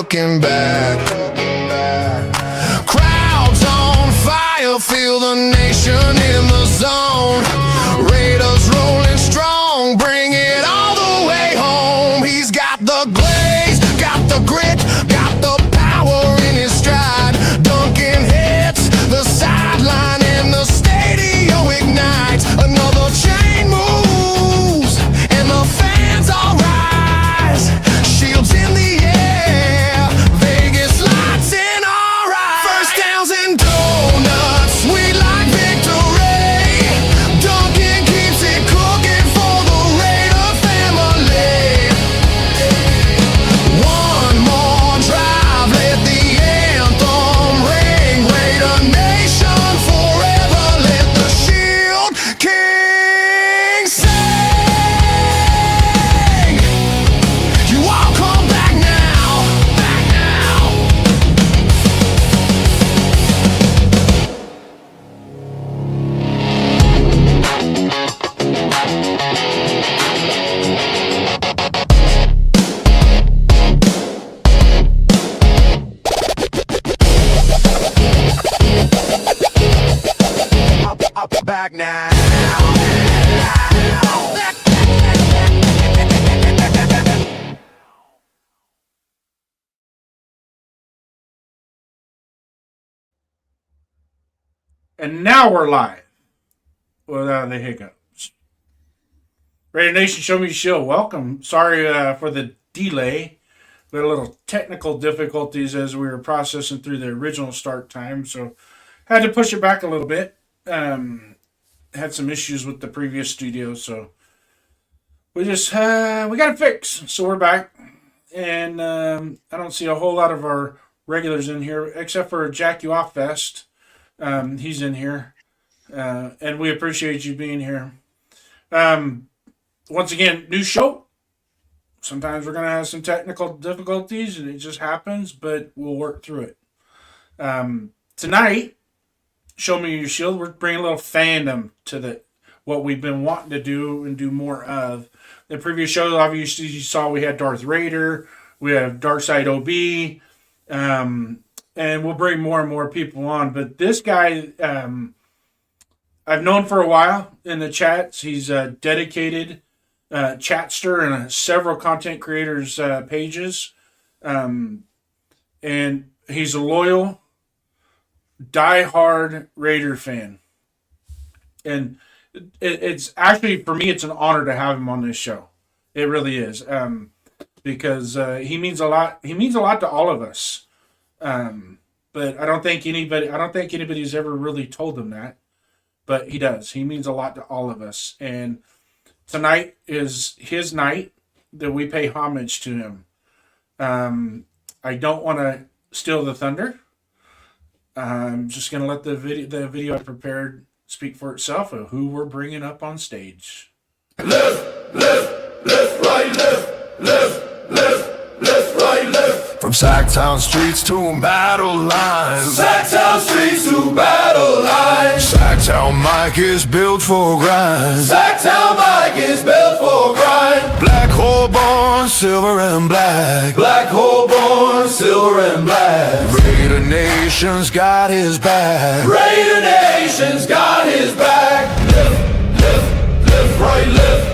looking back. Crowds on fire, feel the nation in the zone. Raiders rolling strong, bring it all the way home. He's got the glaze, got the grit, got the power in his stride. Duncan hits the sideline and the stadium ignites. Another chain moves and the fans all rise. Shields in the air, Vegas lights in our eyes. First downs and donuts, sweet like victory. Duncan keeps it cooking for the Raider family. One more drive, let the anthem ring. Raider Nation forever, let the Shield King sing. You all come back now, back now. Back now. And now we're live without the hiccups. Raider Nation, show me your shield. Welcome. Sorry for the delay. We had a little technical difficulties as we were processing through the original start time, so had to push it back a little bit. Had some issues with the previous studio, so we just we got it fixed. So we're back, and I don't see a whole lot of our regulars in here except for Jack You Off Fest. He's in here, and we appreciate you being here. Once again, new show. Sometimes we're going to have some technical difficulties, and it just happens, but we'll work through it. Tonight, Show Me Your Shield, we're bringing a little fandom to what we've been wanting to do and do more of. The previous show, obviously, you saw we had Darth Raider, we have Darkside OB, and we'll bring more and more people on. But this guy, I've known for a while in the chats. He's a dedicated chatster and several content creators' pages. And he's a loyal, die-hard Raider fan. And it's actually, for me, it's an honor to have him on this show. It really is. Because he means a lot. He means a lot to all of us. But I don't think anybody's ever really told him that. But he does. He means a lot to all of us. And tonight is his night that we pay homage to him. I don't want to steal the thunder. I'm just going to let the video I prepared speak for itself of who we're bringing up on stage. Left, right, left, right, left. From Sactown streets to battle lines. Sactown streets to battle lines. Sactown Mike is built for grind. Sactown Mike is built for grind. Black hole born, silver and black. Black hole born, silver and black. Raider Nation's got his back. Raider Nation's got his back. Left, right, left,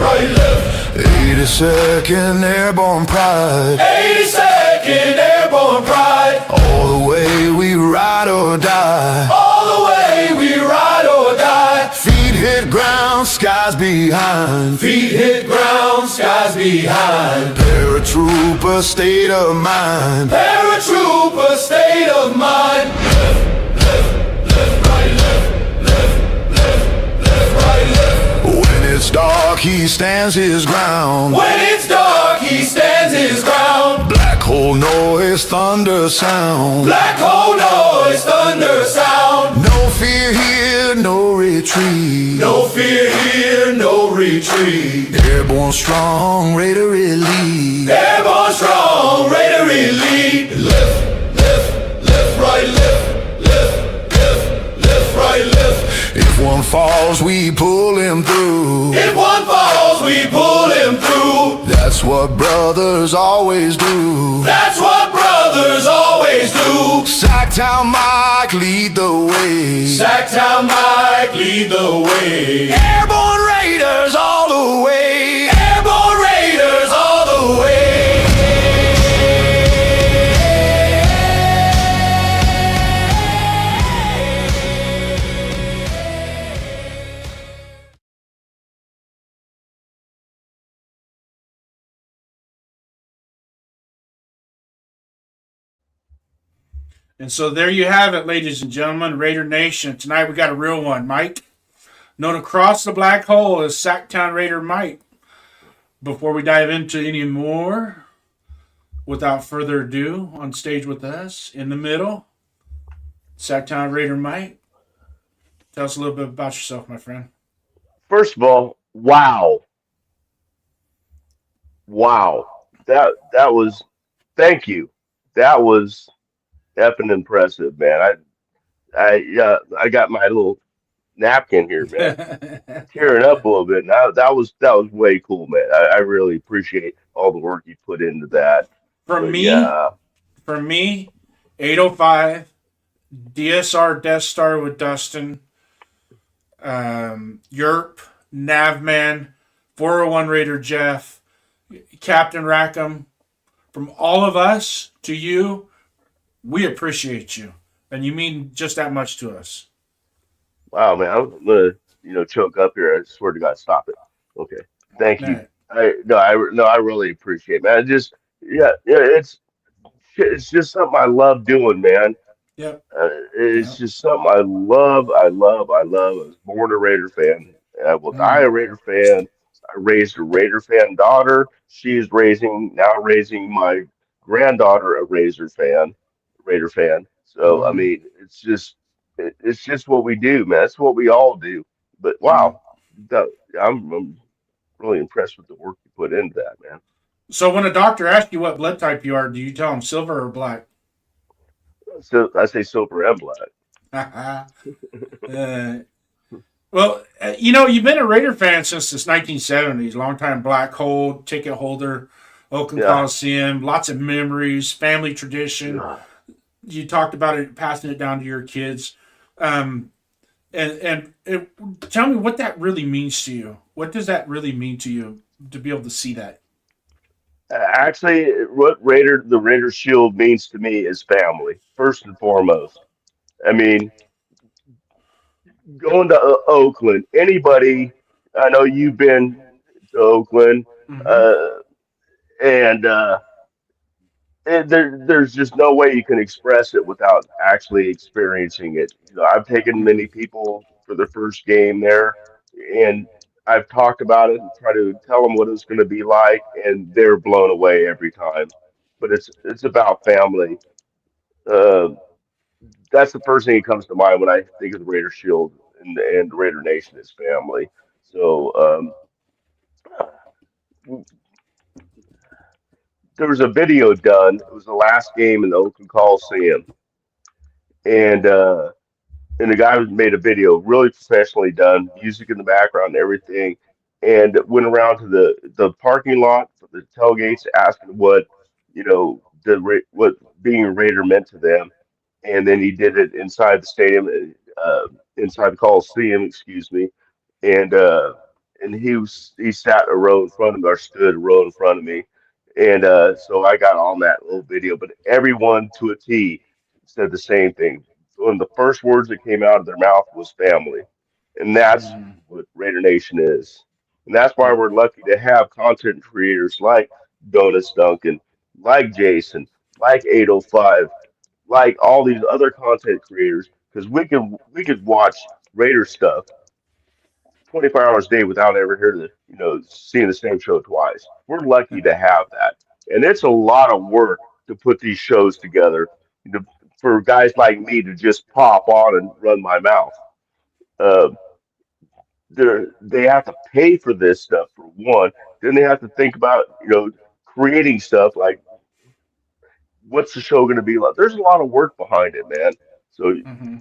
right, left. 82nd Airborne Pride. 82nd Airborne Pride. All the way we ride or die. All the way we ride or die. Feet hit ground, skies behind. Feet hit ground, skies behind. Paratrooper state of mind. Paratrooper state of mind. Left, right, left, right, left. When it's dark, he stands his ground. When it's dark, he stands his ground. Black hole noise, thunder sound. Black hole noise, thunder sound. No fear here, no retreat. No fear here, no retreat. Airborne strong, Raider elite. Airborne strong, Raider elite. Left, right, left, right, left. If one falls, we pull him through. If one falls, we pull him through. That's That's what brothers always do. That's what brothers always do. Sactown Mike, lead the way. Sactown Mike, lead the way. Airborne Raiders all the way. Airborne Raiders all the way. And so there you have it, ladies and gentlemen, Raider Nation. Tonight we got a real one, Mike. Known across the black hole as Sactown Raider Mike. Before we dive into any more, without further ado, on stage with us, in the middle, Sactown Raider Mike. Tell us a little bit about yourself, my friend. First of all, wow, wow, that was, thank you. That was effing impressive, man. I got my little napkin here, man, tearing up a little bit. Now that was way cool, man. I really appreciate all the work you put into that. From But me, yeah, from me, 805, DSR Death Star with Dustin, Yerp, Navman, 401 Raider Jeff, Captain Rackham, from all of us to you, we appreciate you. And you mean just that much to us. wow, man, I'm gonna choke up here. I swear to God, stop it. Okay, thank you. Man, I really appreciate it, man. Yeah, it's just something I love doing, man. yep, It's yep. just something I love. I love. I love. I was born a Raider fan. I will die Mm, a Raider fan. I raised a Raider fan daughter. She's raising my granddaughter a Raider fan. So I mm, mean, it's just what we do, man. It's what we all do. But mm. wow, that, I'm really impressed with the work you put into that, man. So when a doctor asks you what blood type you are, do you tell them silver or black? So I say silver and black. uh, well, you've been a Raider fan since the 1970s, longtime black hole, ticket holder, Oakland Yeah. Coliseum, lots of memories, family tradition. Yeah. You talked about it, passing it down to your kids. Um, and tell me what that really means to you. What does that really mean to you to be able to see that? Actually, what the Raider Shield means to me is family, first and foremost. I mean, going to Oakland, anybody, I know you've been to Oakland, Mm-hmm. uh, and there's just no way you can express it without actually experiencing it. I've taken many people for their first game there, and I've talked about it and try to tell them what it's going to be like, and they're blown away every time. But it's about family. Uh, that's the first thing that comes to mind when I think of the Raider Shield and Raider Nation is family. So there was a video done. It was the last game in the Oakland Coliseum, and the guy made a video, really professionally done, music in the background and everything, and went around to the parking lot for the tailgates, asking what what being a Raider meant to them, and then he did it inside the stadium, inside the Coliseum, excuse me, and uh, and he sat a row in front of me, or stood a row in front of me, and so I got on that little video, but everyone to a T said the same thing. One of the first words that came out of their mouth was family, and that's Mm-hmm. what Raider Nation is, and that's why we're lucky to have content creators like Donis Duncan, like Jason, like 805, like all these other content creators, because we could watch Raider stuff 24 hours a day without ever hearing seeing the same show twice. We're lucky to have that, and it's a lot of work to put these shows together. To, for guys like me to just pop on and run my mouth, uh, they have to pay for this stuff for one. Then they have to think about creating stuff like what's the show going to be like. There's a lot of work behind it, man. So Mm-hmm.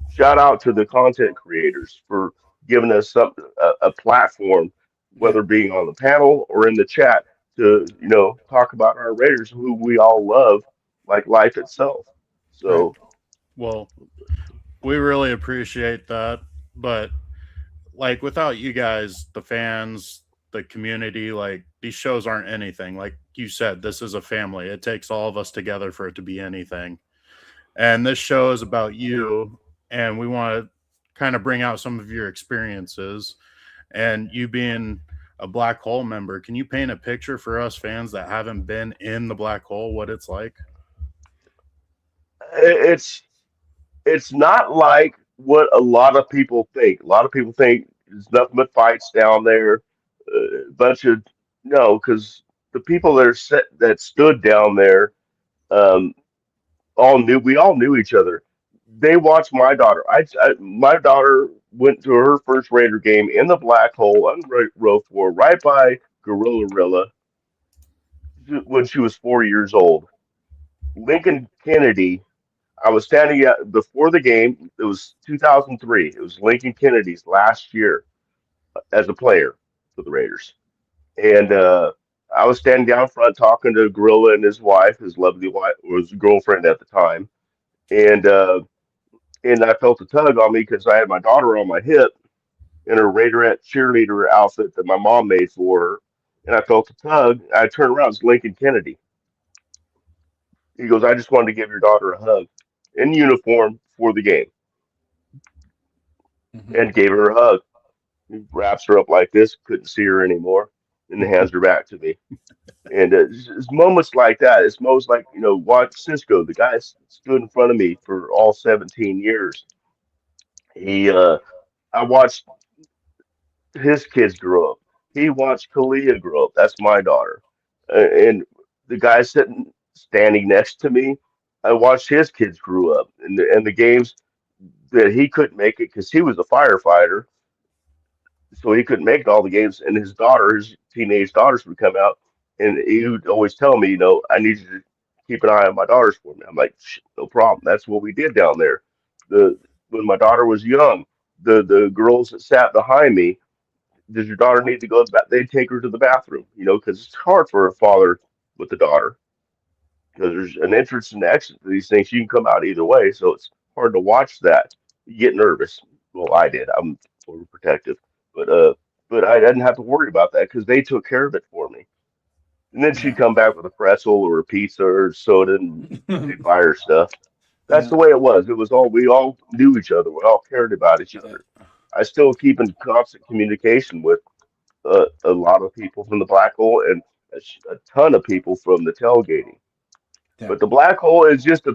shout out to the content creators for giving us a platform, Yeah. whether being on the panel or in the chat, to talk about our Raiders, who we all love, like life itself. Right. So Well, we really appreciate that, but like without you guys, the fans, the community, like these shows aren't anything. Like you said, this is a family. It takes all of us together for it to be anything. And this show is about you, and we want to kind of bring out some of your experiences. And you being a black hole member, can you paint a picture for us fans that haven't been in the black hole what it's like? it's it's not like what a lot of people think. A lot of people think there's nothing but fights down there. A bunch of no, because the people that stood down there um, we all knew each other. They watched my daughter. My daughter went to her first Raider game in the black hole on row four, right by Gorilla Rilla, when she was 4 years old. Lincoln Kennedy. I was standing before the game. It was 2003. It was Lincoln Kennedy's last year as a player for the Raiders, and I was standing down front talking to Gorilla and his wife, his lovely wife, was girlfriend at the time, and I felt a tug on me because I had my daughter on my hip in her Raiderette cheerleader outfit that my mom made for her, and I felt a tug. I turned around, it's Lincoln Kennedy. He goes, "I just wanted to give your daughter a hug," in uniform for the game, Mm-hmm. and gave her a hug. He wraps her up like this, couldn't see her anymore, and hands her back to me. And it's moments like that. It's moments like, watch Cisco, the guy stood in front of me for all 17 years. He, I watched his kids grow up. He watched Kalia grow up. That's my daughter. And the guy standing next to me, I watched his kids grew up. And the games that he couldn't make it because he was a firefighter, so he couldn't make all the games. And his teenage daughters would come out, and he would always tell me, I need you to keep an eye on my daughters for me. I'm like, no problem. That's what we did down there. The When my daughter was young, the girls that sat behind me, does your daughter need to go to the bath? They'd take her to the bathroom, because it's hard for a father with a daughter because there's an entrance and exit to these things. You can come out either way, so it's hard to watch that. You get nervous. Well, I did. I'm overprotective, but I didn't have to worry about that because they took care of it for me. And then she'd Yeah. come back with a pretzel or a pizza or soda, and they'd buy her stuff. That's Yeah. the way it was. It was all we all knew each other. We all cared about each other. I still keep in constant communication with a lot of people from the black hole and a ton of people from the tailgating. Yeah. But the black hole is just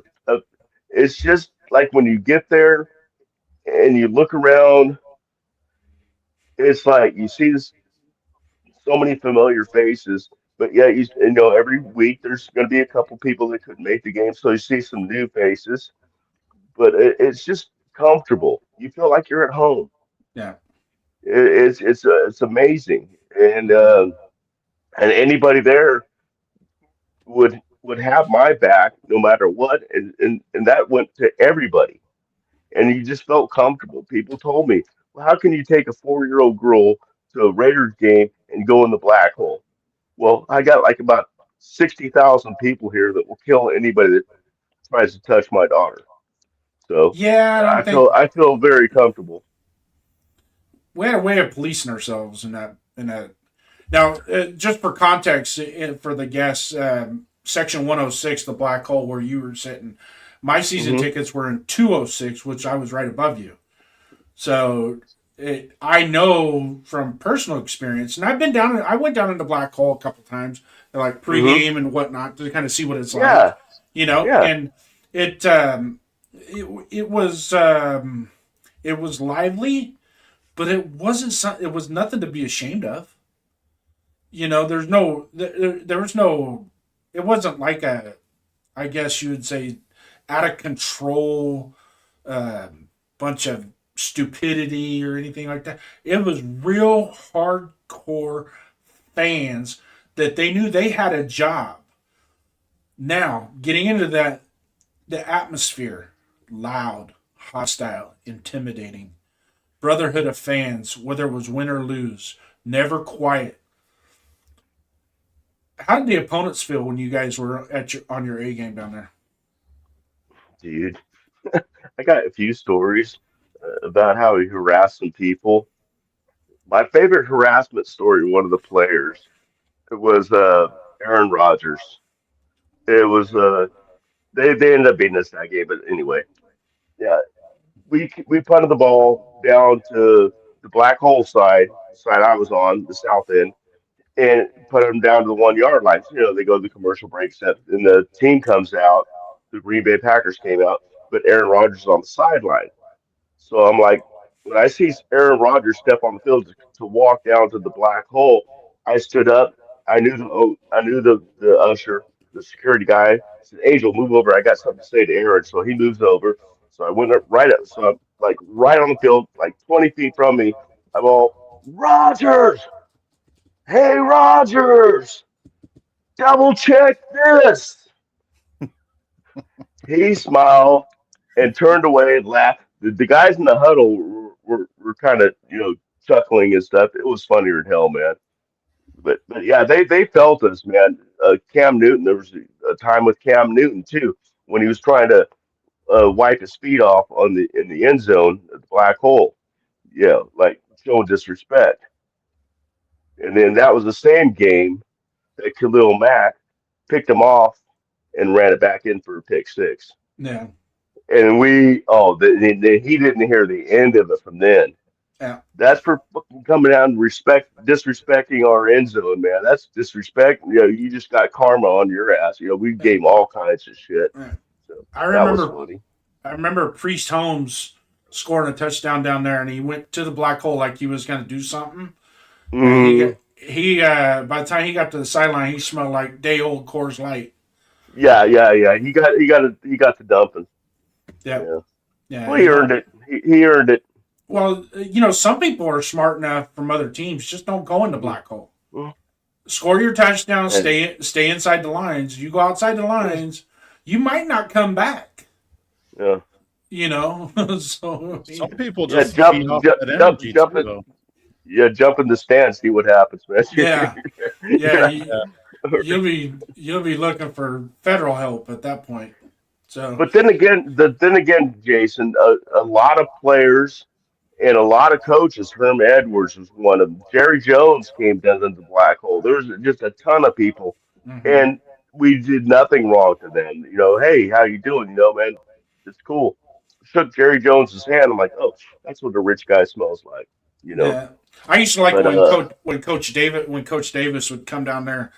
it's just like when you get there and you look around, it's like you see so many familiar faces. But yeah, every week there's going to be a couple people that couldn't make the game, so you see some new faces. But it's just comfortable. You feel like you're at home. Yeah. It's amazing, and anybody there would have my back no matter what, and that went to everybody, and you just felt comfortable. People told me, well, how can you take a 4-year-old girl to a Raiders game and go in the black hole? Well, I got like about 60,000 people here that will kill anybody that tries to touch my daughter. So Yeah, I I don't think feel I feel very comfortable. we had a way of policing ourselves in that. Now, just for context, for the guests, section 106, the black hole where you were sitting, my season Hmm. tickets were in 206, which I was right above you. So I know from personal experience, and I've been down. I went down in the black hole a couple times, like Hmm. pregame and whatnot, to kind of see what it's like, Yeah, yeah. And it it it was lively, but it wasn't. It was nothing to be ashamed of. There's no there was no. It wasn't like a, I guess you would say, out of control bunch of stupidity or anything like that. It was real hardcore fans that they knew they had a job. Now, getting into that, the atmosphere, loud, hostile, intimidating, brotherhood of fans, whether it was win or lose, never quiet. how did the opponents feel when you guys were on your A game down there? Dude, I got a few stories about how he harassed some people. My favorite harassment story, one of the players, it was Aaron Rodgers. It was they ended up beating us that game, but anyway, yeah, we punted the ball down to the black hole side, the side I was on, the south end, and put them down to the 1 yard line. So, they go to the commercial break set, and the team comes out. The Green Bay Packers came out, but Aaron Rodgers is on the sideline. So I'm like, when I see Aaron Rodgers step on the field to walk down to the black hole, I stood up. I knew the usher, the security guy. I said, "Angel, move over. I got something to say to Aaron." So he moves over. So I went up right up. So I'm like right on the field, like 20 feet from me. I'm all, Rodgers, hey Rodgers, double check this. He smiled and turned away and laughed. The guys in the huddle were kind of, chuckling and stuff. It was funnier than hell, man. But yeah, they felt us, man. Cam Newton, there was a time with Cam Newton too when he was trying to wipe his feet off on the in the end zone at the black hole. Yeah, like showing disrespect. And then that was the same game that Khalil Mack picked him off and ran it back in for a pick six. Yeah, And he didn't hear the end of it from then. yeah, That's for fucking coming out and disrespecting our end zone, man. That's disrespect. You just got karma on your ass. We yeah. gave him all kinds of shit. Yeah. So I that was remember, funny. I remember Priest Holmes scoring a touchdown down there, and he went to the black hole like he was going to do something, and Mm, he by the time he got to the sideline, he smelled like day old Coors Light. yeah, yeah, yeah. He got the dumping. Yeah, Yeah. yeah, Well, he earned it. He earned it. Well, some people are smart enough from other teams. Just don't go in the black hole. Mm, Score your touchdown. And Stay inside the lines. You go outside the lines, you might not come back. yeah, So Some people yeah. just feed off that energy too, though. Jump in the stand, see what happens, man. yeah, You're yeah. not- You'll be looking for federal help at that point. So But then again, Jason, a lot of players and a lot of coaches. Herm Edwards was one of them. Jerry Jones came down into the black hole. There was just a ton of people, mhm. and we did nothing wrong to them. Hey, how you doing? Man, it's cool. Shook Jerry Jones's hand. I'm like, oh, that's what a rich guy smells like. You know. Yeah, I used to like But when Coach Davis would come down there,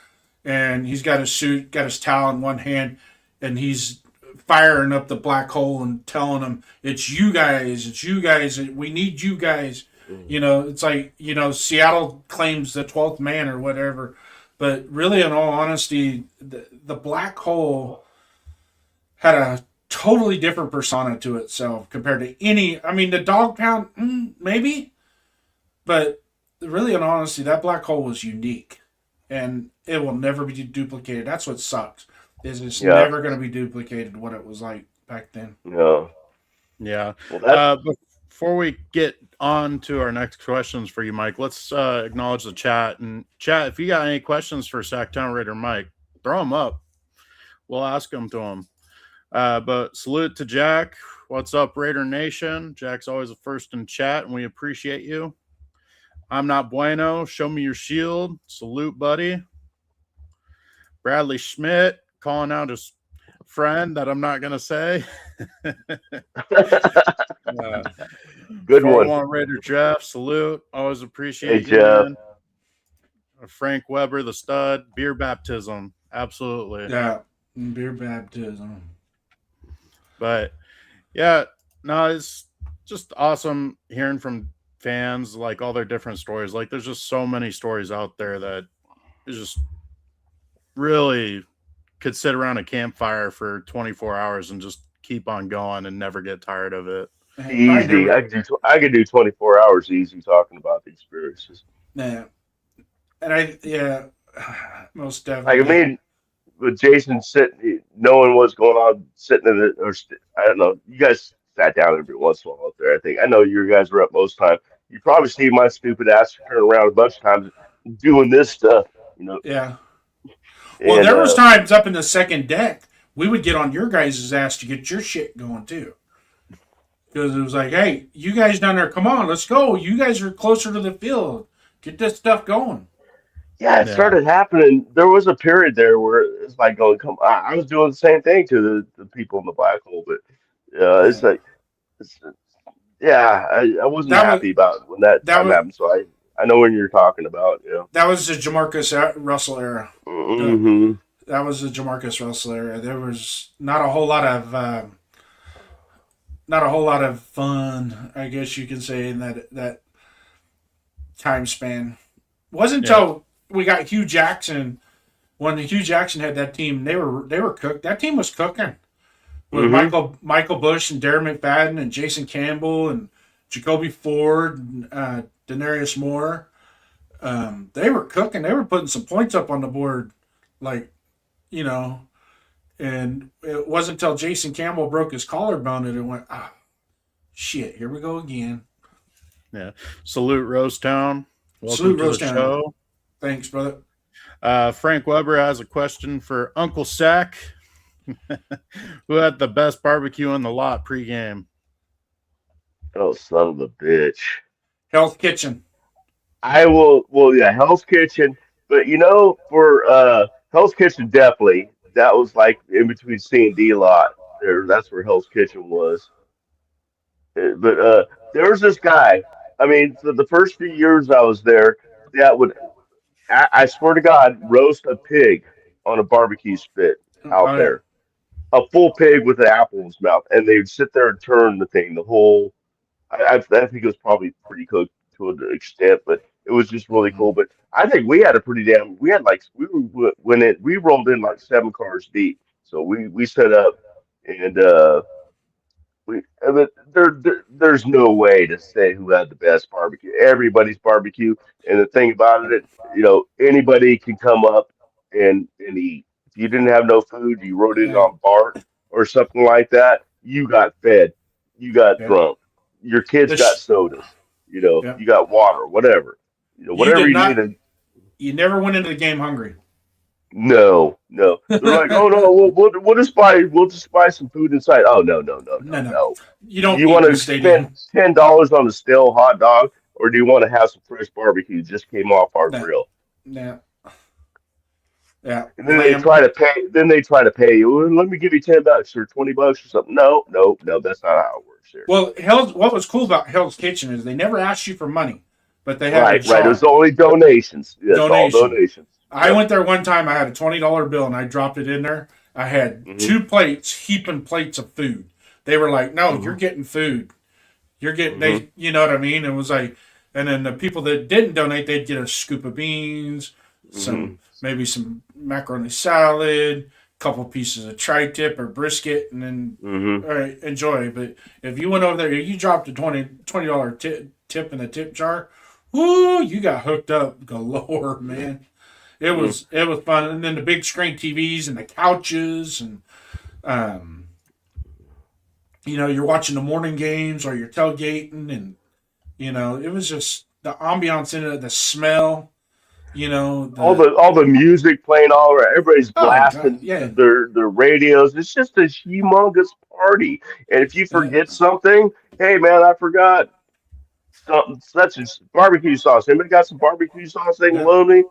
and he's got his suit, got his towel in one hand, and he's firing up the black hole and telling them it's you guys, we need you guys. It's like Seattle claims the 12th man or whatever, but really, in all honesty, the black hole had a totally different persona to itself compared to any. I mean, the dog pound, maybe. But really, in honesty, that black hole was unique, and it will never be duplicated. That's what sucks. Is it's yeah, never going to be duplicated what it was like back then. yeah. Yeah. Well, that Before we get on to our next questions for you, Mike, let's acknowledge the chat. And chat, if you got any questions for Sactown Raider Mike, throw them up. We'll ask them to him. But salute to Jack. What's up, Raider Nation? Jack's always the first in chat, and we appreciate you. I'm not bueno. Show me your shield. Salute, buddy. Bradley Schmidt calling out his friend that I'm not going to say. good one. 41 Raider Jeff, salute. Always appreciate Hey, you, Jeff. man. Frank Weber, the stud. Beer baptism. Absolutely. Yeah, beer baptism. But yeah, no, it's just awesome hearing from fans, like all their different stories. Like there's just so many stories out there that is just really could sit around a campfire for 24 hours and just keep on going and never get tired of it. Easy. I could do 24 hours easy talking about the experiences. Yeah, and most Like, I definitely. mean, with Jason sitting, knowing what's going on, sitting in it, I don't know. You guys sat down every once in a while up there. I think I know you guys were up most time. You probably see my stupid ass turn around a bunch of times doing this stuff. Yeah. Well, And there was times up in the second deck we would get on your guys' ass to get your shit going too. Because it was like, hey, you guys down there, come on, let's go. You guys are closer to the field. Get this stuff going. yeah, it Yeah. started happening. There was a period there where it's like going, come on. I was doing the same thing to the people in the black hole, but it's Yeah. like, it's, yeah, I wasn't That was happy about when that that time was happened. So I know when you're talking about. Yeah. that was the Jamarcus Russell era. The, Hmm. that was the Jamarcus Russell era. There was not a whole lot of fun, I guess you can say, in that time span. Wasn't Yeah. until we got Hugh Jackson. When Hugh Jackson had that team, they were cooked. That team was cooking with Hmm. Michael Bush and Darren McFadden and Jason Campbell and Jacoby Ford and Denarius Moore. They were cooking. They were putting some points up on the board, like, you know. And it wasn't until Jason Campbell broke his collarbone that it went, shit, here we go again. Yeah. Salute Rosetown. Welcome Salute to the Rosetown. show. Thanks, brother. Frank Weber has a question for Uncle Sack. Who had the best barbecue in the lot pregame? Oh, son of a bitch. Health Kitchen. I will. Well, yeah, Hell's Kitchen. But for Hell's Kitchen, definitely that was like in between C and D lot. There, that's where Hell's Kitchen was. But there was this guy. I mean, for the first few years I was there, that would I swear to God roast a pig on a barbecue spit out Oh, yeah. there, a full pig with an apple in his mouth, and they'd sit there and turn the thing the whole. I think it was probably pretty cooked to an extent, but it was just really Mm-hmm. cool. But I think we had a pretty damn. We had like we rolled in like 7 cars deep, so we set up and but there's no way to say who had the best barbecue. Everybody's barbecue, and the thing about it, anybody can come up and eat. If you didn't have no food, you wrote it Yeah. on bark or something like that. You got fed. You got Yeah. drunk. Your kids The got sh- sodas. yeah. You got water, whatever. You Whatever did you not. needed. You never went into the game hungry. No, no. They're like, oh no, we'll just buy some food inside. Oh no, no, no, No, no, no. no. You Do don't you eat want in the to spend stadium. $10 on a stale hot dog, or do you want to have some fresh barbecue just came off our No. grill? Yeah. Yeah. And then they Lamb. try to pay. Then they try to pay you. Well, let me give you $10 or $20 or something. No, no, no. That's not how it works here. Well, what was cool about Hell's Kitchen is they never asked you for money, but they had a Right, right. It was jar only donations. That's all donation. donations. I Yep. went there one time. I had a $20 bill and I dropped it in there. I had Hmm. 2 plates, heaping plates of food. They were like, "No, Hmm. you're getting food. You're getting Hmm. they. You know what I mean?" It was like, and then the people that didn't donate, they'd get a scoop of beans, Hmm. maybe some macaroni salad, couple pieces of tri-tip or brisket, and then Hmm. all right, enjoy. But if you went over there, you dropped a $20 tip in the tip jar. Whoo, you got hooked up galore, man. It was fun, and then the big screen TVs and the couches, and um, you're watching the morning games or you're tailgating, and it was just the ambiance in it, the smell, the All the music playing all around. Everybody's oh god, blasting yeah, their radios. It's just a humongous party. And if you yeah, forget something, hey man, I forgot something such as barbecue sauce. Anybody got some barbecue sauce they can yeah, loan me?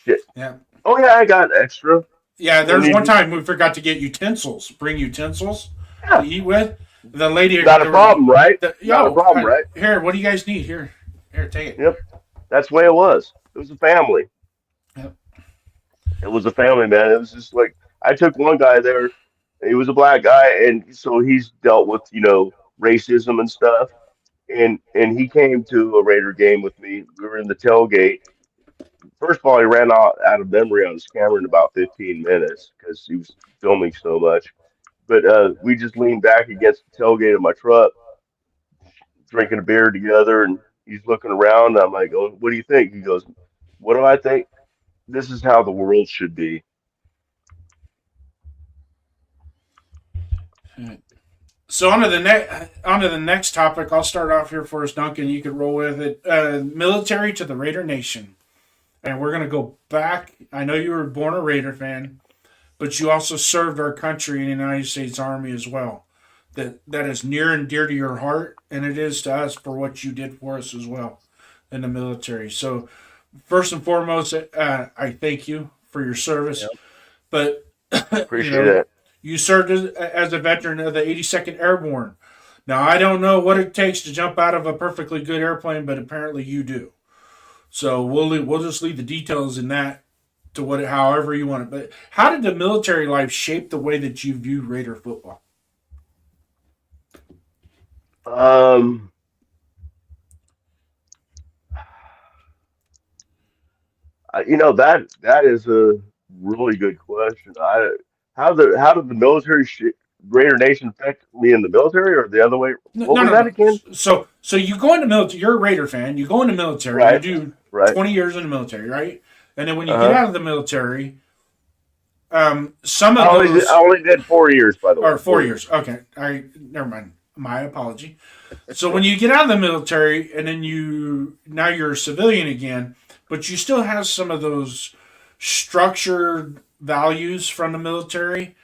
Shit. yeah. Oh yeah, I got extra. Yeah, Don't there's need one time we forgot to get utensils, bring utensils to yeah, eat with. The lady, not a problem, right? Not a yo, problem, right? here, what do you guys need? Here, take it. Yep. That's the way it was. It was a family. Yep. It was a family, man. It was just like I took one guy there. He was a black guy, and so he's dealt with racism and stuff. And he came to a Raider game with me. We were in the tailgate. First of all, he ran out of memory on his camera in about 15 minutes because he was filming so much. But we just leaned back against the tailgate of my truck, drinking a beer together, and he's looking around. And I'm like, "Oh, what do you think?" He goes, "What do I think? This is how the world should be." So on to the next topic. I'll start off here first, Duncan. You could roll with it. Military to the Raider Nation. and we're gonna go back. I know you were born a Raider fan, but you also served our country in the United States Army as well. That is near and dear to your heart, and it is to us for what you did for us as well in the military. So, first and foremost, I thank you for your service. Yep. But you Appreciate know, it. you served as a veteran of the 82nd Airborne. Now, I don't know what it takes to jump out of a perfectly good airplane, but apparently you do. So we'll just leave the details in that to what however you want it. But how did the military life shape the way that you view Raider football? Um, that is a really good question. How did the Raider Nation affect me in the military, or the other way? No, What no, was no, that no. again? So you go into military. You're a Raider fan. You go into military. You Right, do right. 20 years in the military, right? And then when you get Uh-huh. out of the military, some of I those only did 4 years, by the way. or 4 4 years. years. Okay, I never mind. My apology. So when you get out of the military and then now you're a civilian again, but you still have some of those structured values from the military.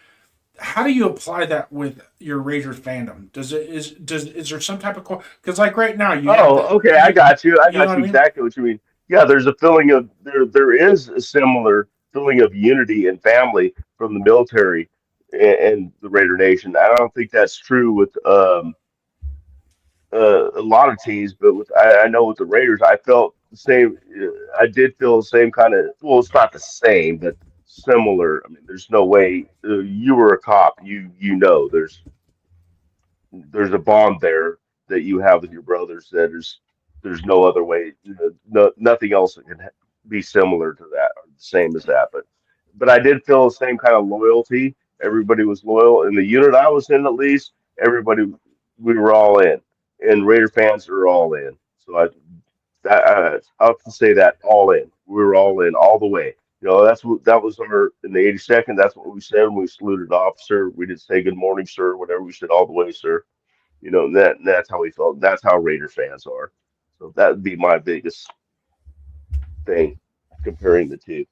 How do you apply that with your Raider fandom? Is there some type of because like right now you have Oh, the okay. I you got you. I you know got what you I mean? exactly what you mean. Yeah, there's a feeling of there is a similar feeling of unity and family from the military and the Raider Nation. I don't think that's true with a lot of teams, but I know with the Raiders, I felt the same. I did feel the same kind of. Well, it's not the same, but similar. I mean, there's no way you were a cop. There's a bond there that you have with your brothers that is there's no other way. Nothing else that can be similar to that or the same as that. But I did feel the same kind of loyalty. Everybody was loyal in the unit I was in, at least. Everybody, we were all in, and Raider fans are all in. So I have to say that all in. We were all in all the way. That was our in the 82nd. That's what we said when we saluted an officer. We didn't say good morning, sir, whatever. We said all the way, sir. That's how we felt. That's how Raider fans are. So that would be my biggest thing comparing the two.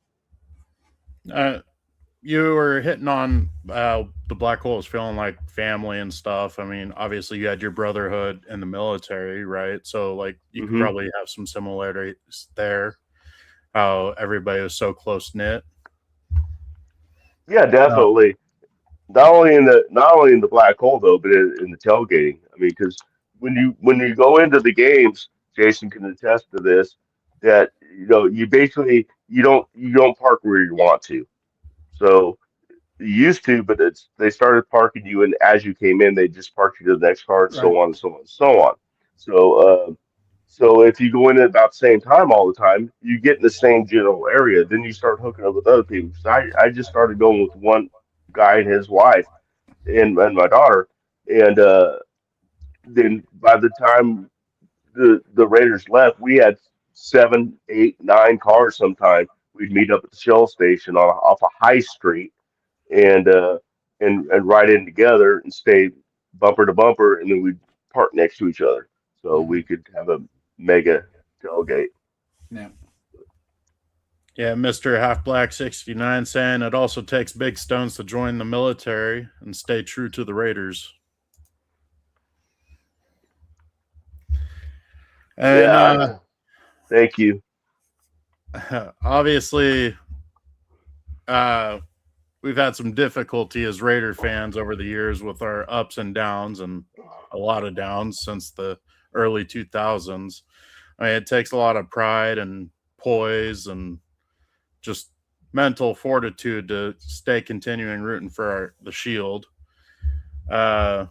Uh, you were hitting on the Black Holes feeling like family and stuff. I mean, obviously you had your brotherhood in the military, right? So like you could Hmm. probably have some similarities there. How everybody was so close knit. Yeah, Uh, definitely. Not only in the black hole though, but in the tailgating. I mean, because when you go into the games, Jason can attest to this. That you basically you don't park where you want to. So you used to, but they started parking you, and as you came in, they just parked you to the next car, and Right. so on and so on and so on. So, so if you go in at about the same time all the time, you get in the same general area. Then you start hooking up with other people. So I just started going with one guy and his wife and my daughter, and then by the time the Raiders left, we had 7, 8, 9 cars. Sometime we'd meet up at the Shell station off a high street and and ride in together and stay bumper to bumper, and then we'd park next to each other so Hmm. we could have a mega tailgate. Yeah. yeah, Mr. Half Black 69 saying it also takes big stones to join the military and stay true to the Raiders. And Yeah, thank you. obviously, uh, we've had some difficulty as Raider fans over the years with our ups and downs, and a lot of downs since the early 2000s. I mean, it takes a lot of pride and poise and just mental fortitude to stay continuing rooting for the Shield. Uh,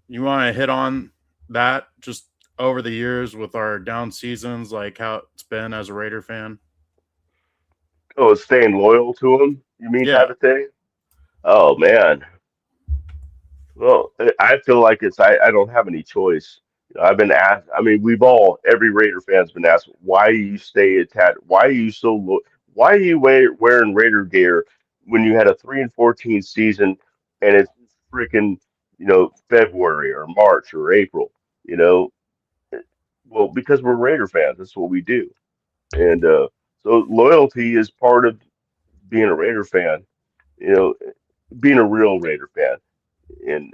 you want to hit on that just over the years with our down seasons, like how it's been as a Raider fan? Oh, staying loyal to them, you mean Yeah, type of thing? Oh man. Well, I feel like I don't have any choice. I've been asked. I mean, every Raider fan's been asked, why you stay attached? Why are you so? Why are you wearing Raider gear when you had a 3-14 season and it's freaking February or March or April? You know, well, because we're Raider fans. That's what we do. And So loyalty is part of being a Raider fan. You know, being a real Raider fan. And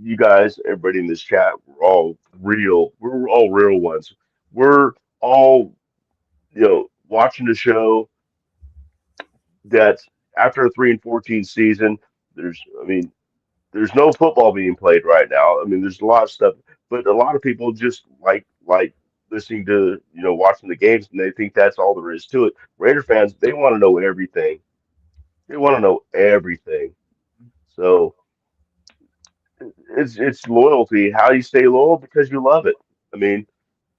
you guys, everybody in this chat, we're all real. We're all real ones. We're all, watching the show that after a 3-14 season, I mean, there's no football being played right now. I mean, there's a lot of stuff, but a lot of people just like listening to, watching the games, and they think that's all there is to it. Raider fans, they want to know everything. They want to know everything. So it's loyalty. How do you stay loyal? Because you love it. I mean,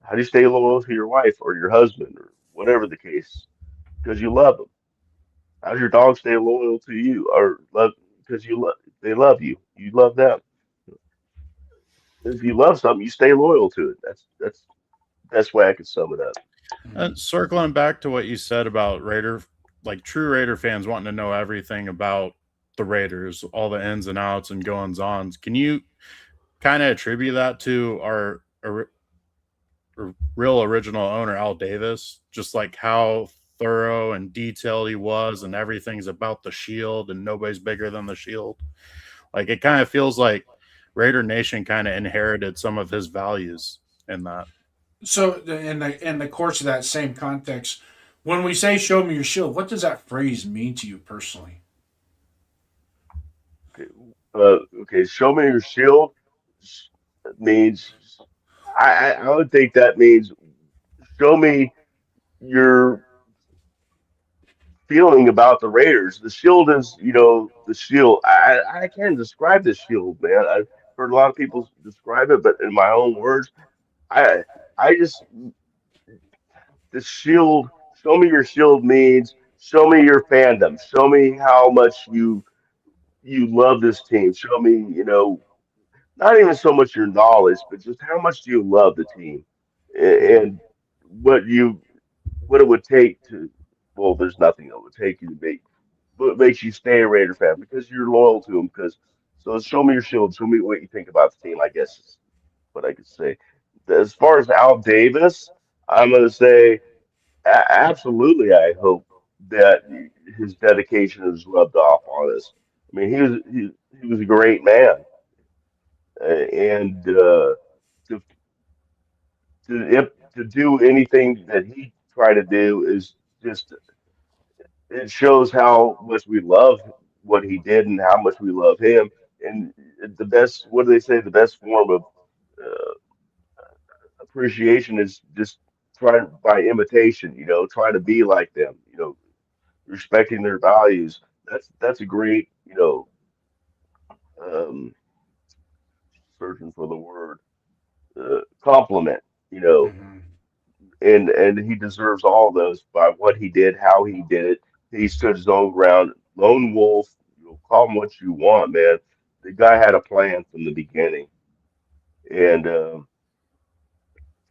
how do you stay loyal to your wife or your husband or whatever the case? Because you love them. How does your dog stay loyal to you or love because you love they love you? You love them. If you love something, you stay loyal to it. That's best way I could sum it up. Circling back to what you said about true Raider fans wanting to know everything about the Raiders, all the ins and outs and goings-ons. Can you kind of attribute that to our real original owner, Al Davis? Just like how thorough and detailed he was, and everything's about the Shield, and nobody's bigger than the Shield. Like, it kind of feels like Raider Nation kind of inherited some of his values in that. So, in the course of that same context, when we say "show me your shield," what does that phrase mean to you personally? Okay, show me your shield means I would think that means show me your feeling about the Raiders. The shield is, the shield. I can't describe the shield, man. I've heard a lot of people describe it, but in my own words, I I just the shield. Show me your shield means show me your fandom. Show me how much you love this team. Show me, not even so much your knowledge, but just how much do you love the team and what you what it would take to. Well, there's nothing it would take you to make what makes you stay a Raider fan because you're loyal to them. Because so show me your shield. Show me what you think about the team. I guess is what I could say. As far as Al Davis, I'm going to say absolutely. I hope that his dedication is rubbed off on us. I mean, he was a great man, and to to do anything that he tried to do is just it shows how much we love what he did and how much we love him. And the best, what do they say? The best form of uh, appreciation is just trying by imitation. Trying to be like them. Respecting their values. That's a great. Um, Searching for the word compliment. You know, Mm-hmm. and he deserves all those by what he did, how he did it. He stood his own ground, lone wolf. Call him what you want, man. The guy had a plan from the beginning, and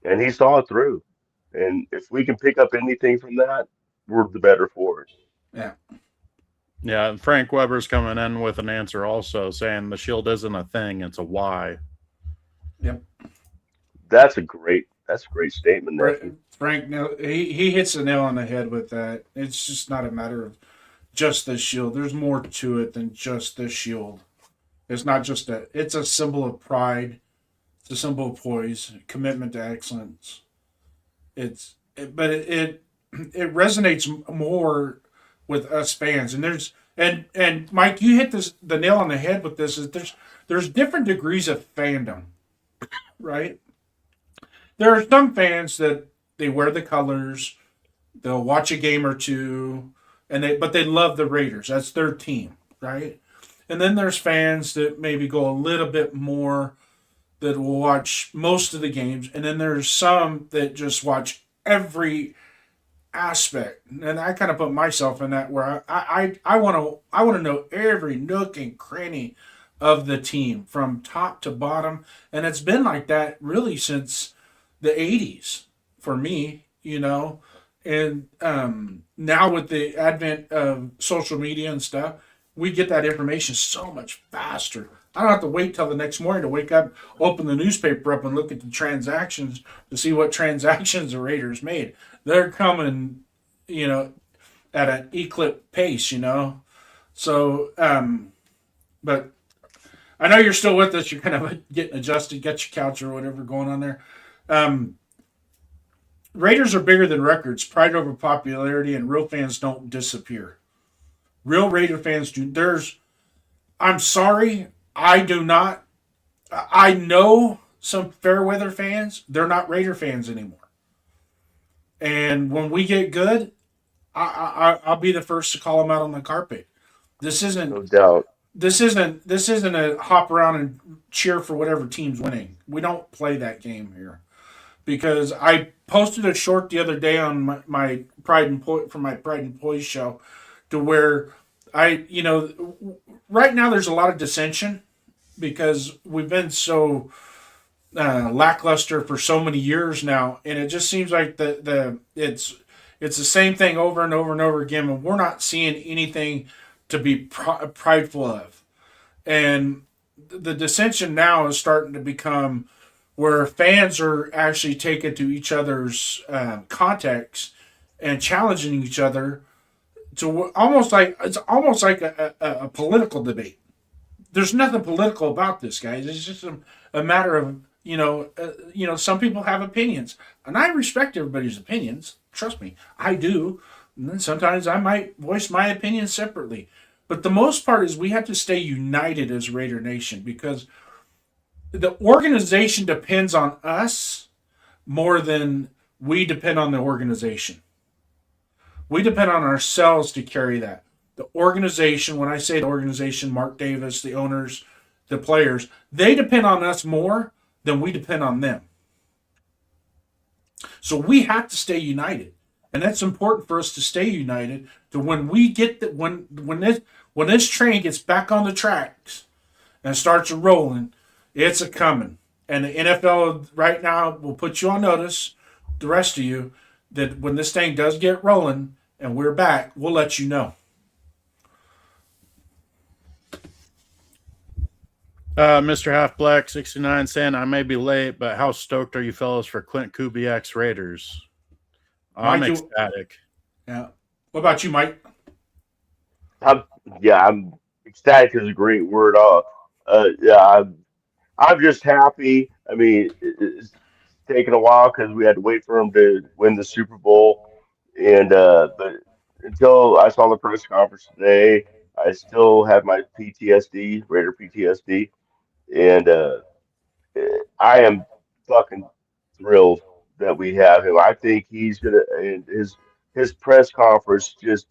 he saw it through. And if we can pick up anything from that, we're the better for it. Yeah. Yeah, and Frank Weber's coming in with an answer also, saying the Shield isn't a thing; it's a why. Yep. That's a great statement, nephew. Frank, he hits the nail on the head with that. It's just not a matter of just the shield. There's more to it than just the shield. It's not just it's a symbol of pride. It's a symbol of poise, commitment to excellence. But it resonates more with us fans. And and Mike, you hit the nail on the head with this. Is there's different degrees of fandom, right? There are some fans that they wear the colors, they'll watch a game or two, but they love the Raiders. That's their team, right? And then there's fans that maybe go a little bit more that will watch most of the games, and then there's some that just watch every aspect. And I kind of put myself in that where I want to know every nook and cranny of the team from top to bottom, and it's been like that really since the 80s for me, and now with the advent of social media and stuff, we get that information so much faster. I don't have to wait till the next morning to wake up, open the newspaper up, and look at the transactions to see what transactions the Raiders made. They're coming at an eclipse pace, So, but I know you're still with us. You're kind of getting adjusted, got your couch or whatever going on there. Um, Raiders are bigger than records, pride over popularity, and real fans don't disappear. Real Raider fans do. I'm sorry, I do not. I know some Fairweather fans, they're not Raider fans anymore. And when we get good, I'll be the first to call them out on the carpet. This isn't No doubt. this isn't a hop around and cheer for whatever team's winning. We don't play that game here. Because I posted a short the other day on my Pride and from my Pride and Poise show, to where right now there's a lot of dissension because we've been so lackluster for so many years now, and it just seems like it's the same thing over and over and over again, and we're not seeing anything to be prideful of. And the dissension now is starting to become where fans are actually taken to each other's context and challenging each other to almost like a political debate. There's nothing political about this, guys. It's just a matter of some people have opinions, and I respect everybody's opinions. Trust me, I do. And then sometimes I might voice my opinion separately, but the most part is we have to stay united as Raider Nation because the organization depends on us more than we depend on the organization. We depend on ourselves to carry that. The organization, when I say the organization, Mark Davis, the owners, the players, they depend on us more than we depend on them. So we have to stay united. And that's important for us to stay united to when we get that when this train gets back on the tracks and starts rolling, it's a coming. And the NFL right now will put you on notice, the rest of you, that when this thing does get rolling and we're back, we'll let you know. Mr. Half Black 69 saying, I may be late, but how stoked are you fellas for Clint Kubiak's Raiders? I'm ecstatic. Yeah. What about you, Mike? I'm ecstatic is a great word. I'm just happy. I mean, it's taken a while because we had to wait for him to win the Super Bowl, and but until I saw the press conference today, I still have my PTSD, Raider PTSD, and I am fucking thrilled that we have him. I think he's gonna, and his press conference just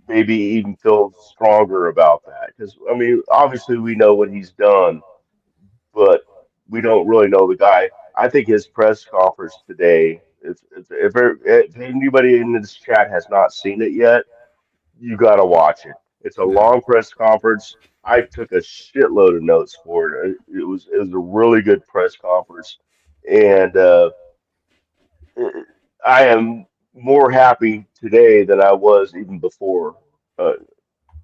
maybe even feel stronger about that because I mean, obviously we know what he's done, but we don't really know the guy. I think his press conference today, if anybody in this chat has not seen it yet, you got to watch it. It's a Yeah. long press conference. I took a shitload of notes for it. It was a really good press conference, and I am more happy today than I was even before. Uh,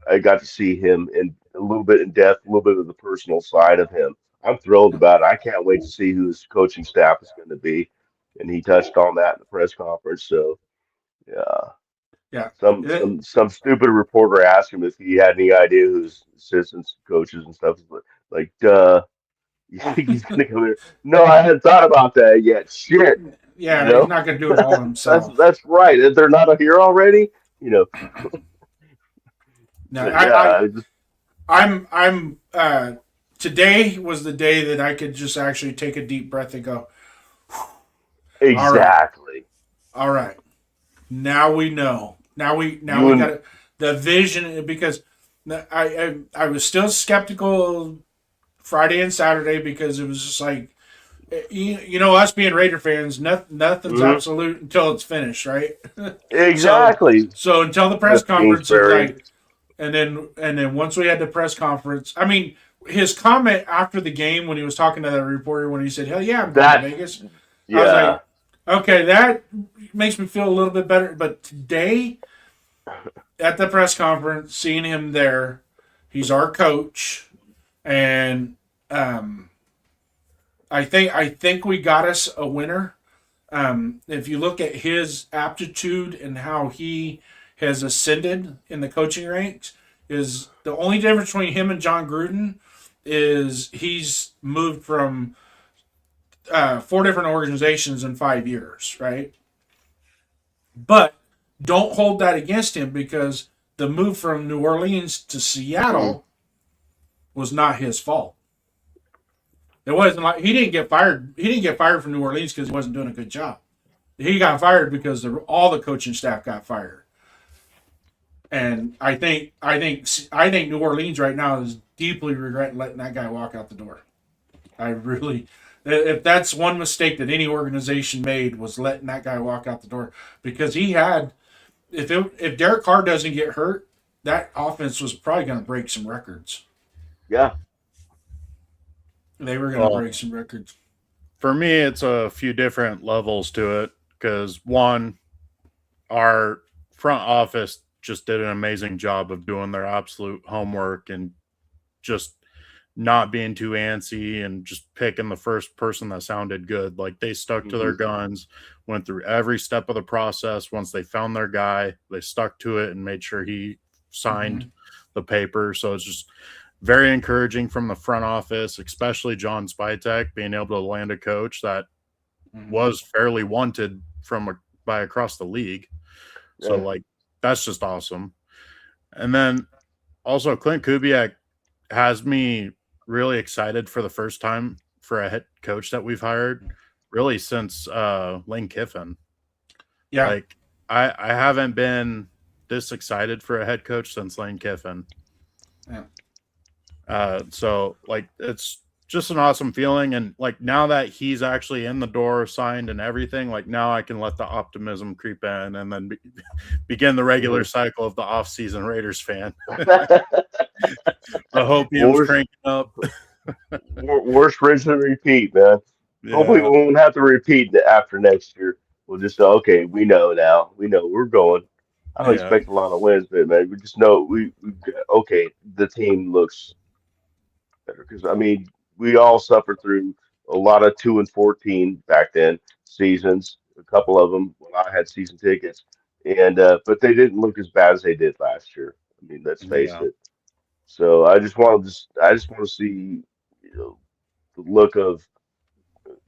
I got to see him in a little bit in depth, a little bit of the personal side of him. I'm thrilled about it. I can't wait to see who his coaching staff is going to be, and he touched on that in the press conference. So, yeah, Yeah. some stupid reporter asked him if he had any idea who his assistants, coaches, and stuff. But like, duh, you think he's going to come here? No, I hadn't thought about that yet. Shit, you Yeah, he's know, not going to do it all that's himself. that's right. If they're not here already, No, but yeah, I'm today was the day that I could just actually take a deep breath and go, exactly. all right, now we know. Now we You and got the vision because I was still skeptical Friday and Saturday because it was just like us being Raider fans, nothing's Mhm. absolute until it's finished, right? so Exactly. so until the press Cliff conference, it was Kingsbury. like, and then once we had the press conference, I mean, his comment after the game when he was talking to that reporter when he said, "Hell yeah, I'm going to That, Vegas," I was yeah, like, okay, that makes me feel a little bit better. But today at the press conference, seeing him there, he's our coach, and I think we got us a winner. If you look at his aptitude and how he has ascended in the coaching ranks, is the only difference between him and John Gruden is he's moved from 4 different organizations in 5 years, right? But don't hold that against him because the move from New Orleans to Seattle was not his fault. It wasn't like he didn't get fired. He didn't get fired from New Orleans because he wasn't doing a good job. He got fired because all the coaching staff got fired. And I think New Orleans right now is deeply regretting letting that guy walk out the door. I really, if that's one mistake that any organization made was letting that guy walk out the door because he had, if Derek Carr doesn't get hurt, that offense was probably going to break some records. Yeah. They were going to break some records. For me, it's a few different levels to it because one, our front office just did an amazing job of doing their absolute homework and just not being too antsy and just picking the first person that sounded good. Like they stuck to their guns, went through every step of the process. Once they found their guy, they stuck to it and made sure he signed the paper. So it's just very encouraging from the front office, especially John Spytek being able to land a coach that was fairly wanted by across the league. So like that's just awesome. And then also Clint Kubiak has me really excited for the first time for a head coach that we've hired really since Lane Kiffin. Yeah. Like I haven't been this excited for a head coach since Lane Kiffin. Yeah. So like it's just an awesome feeling, and like now that he's actually in the door, signed and everything, like now I can let the optimism creep in and then begin the regular cycle of the off-season Raiders fan. The hopium's cranking up. Worst rinse and repeat, man. Yeah. Hopefully we won't have to repeat it after next year. We'll just say, okay, we know now. We know we're going. I don't expect a lot of wins, but man, we just know okay, the team looks better. Because I mean, we all suffered through a lot of 2-14 back then seasons. A couple of them when I had season tickets, and but they didn't look as bad as they did last year. I mean, let's face it. So I just want to see, the look of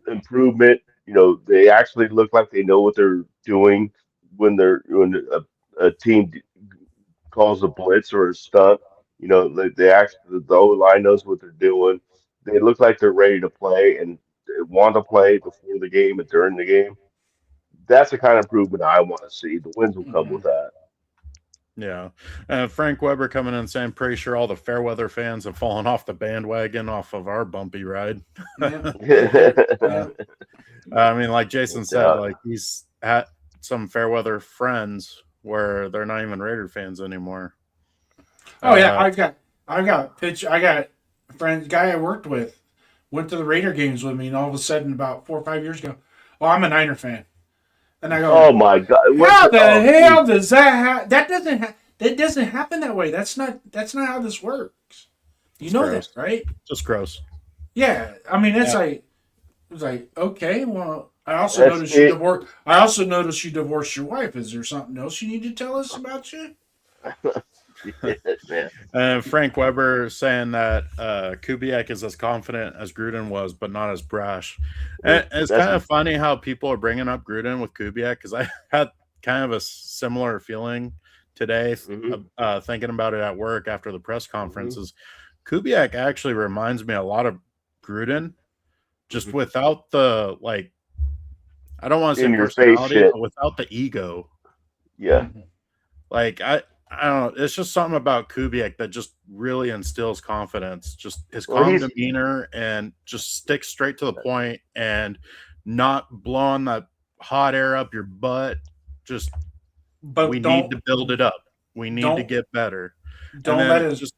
improvement. They actually look like they know what they're doing when a team calls a blitz or a stunt. They actually the O line knows what they're doing. They look like they're ready to play and they want to play before the game and during the game. That's the kind of improvement I want to see. The wins will come with that. Yeah. Frank Weber coming in saying, pretty sure all the Fairweather fans have fallen off the bandwagon off of our bumpy ride. I mean, like Jason said, like he's had some Fairweather friends where they're not even Raider fans anymore. Oh yeah, I got a friend, guy I worked with, went to the Raider games with me, and all of a sudden, about 4 or 5 years ago, I'm a Niner fan, and I go, oh my God, how the hell does that that doesn't happen that way? That's not how this works. You know that, right? Just gross. Yeah, I mean it's like okay, well, I also noticed you divorced. I also noticed you divorced your wife. Is there something else you need to tell us about you? Frank Weber saying that Kubiak is as confident as Gruden was, but not as brash. And it's kind of funny how people are bringing up Gruden with Kubiak because I had kind of a similar feeling today, thinking about it at work after the press conferences. Kubiak actually reminds me a lot of Gruden, just without the like. I don't want to say personality, but without the ego. Yeah, like I don't know. It's just something about Kubiak that just really instills confidence. Just his calm demeanor and just sticks straight to the point and not blowing that hot air up your butt. Just, but we need to build it up. We need to get better. Don't let it just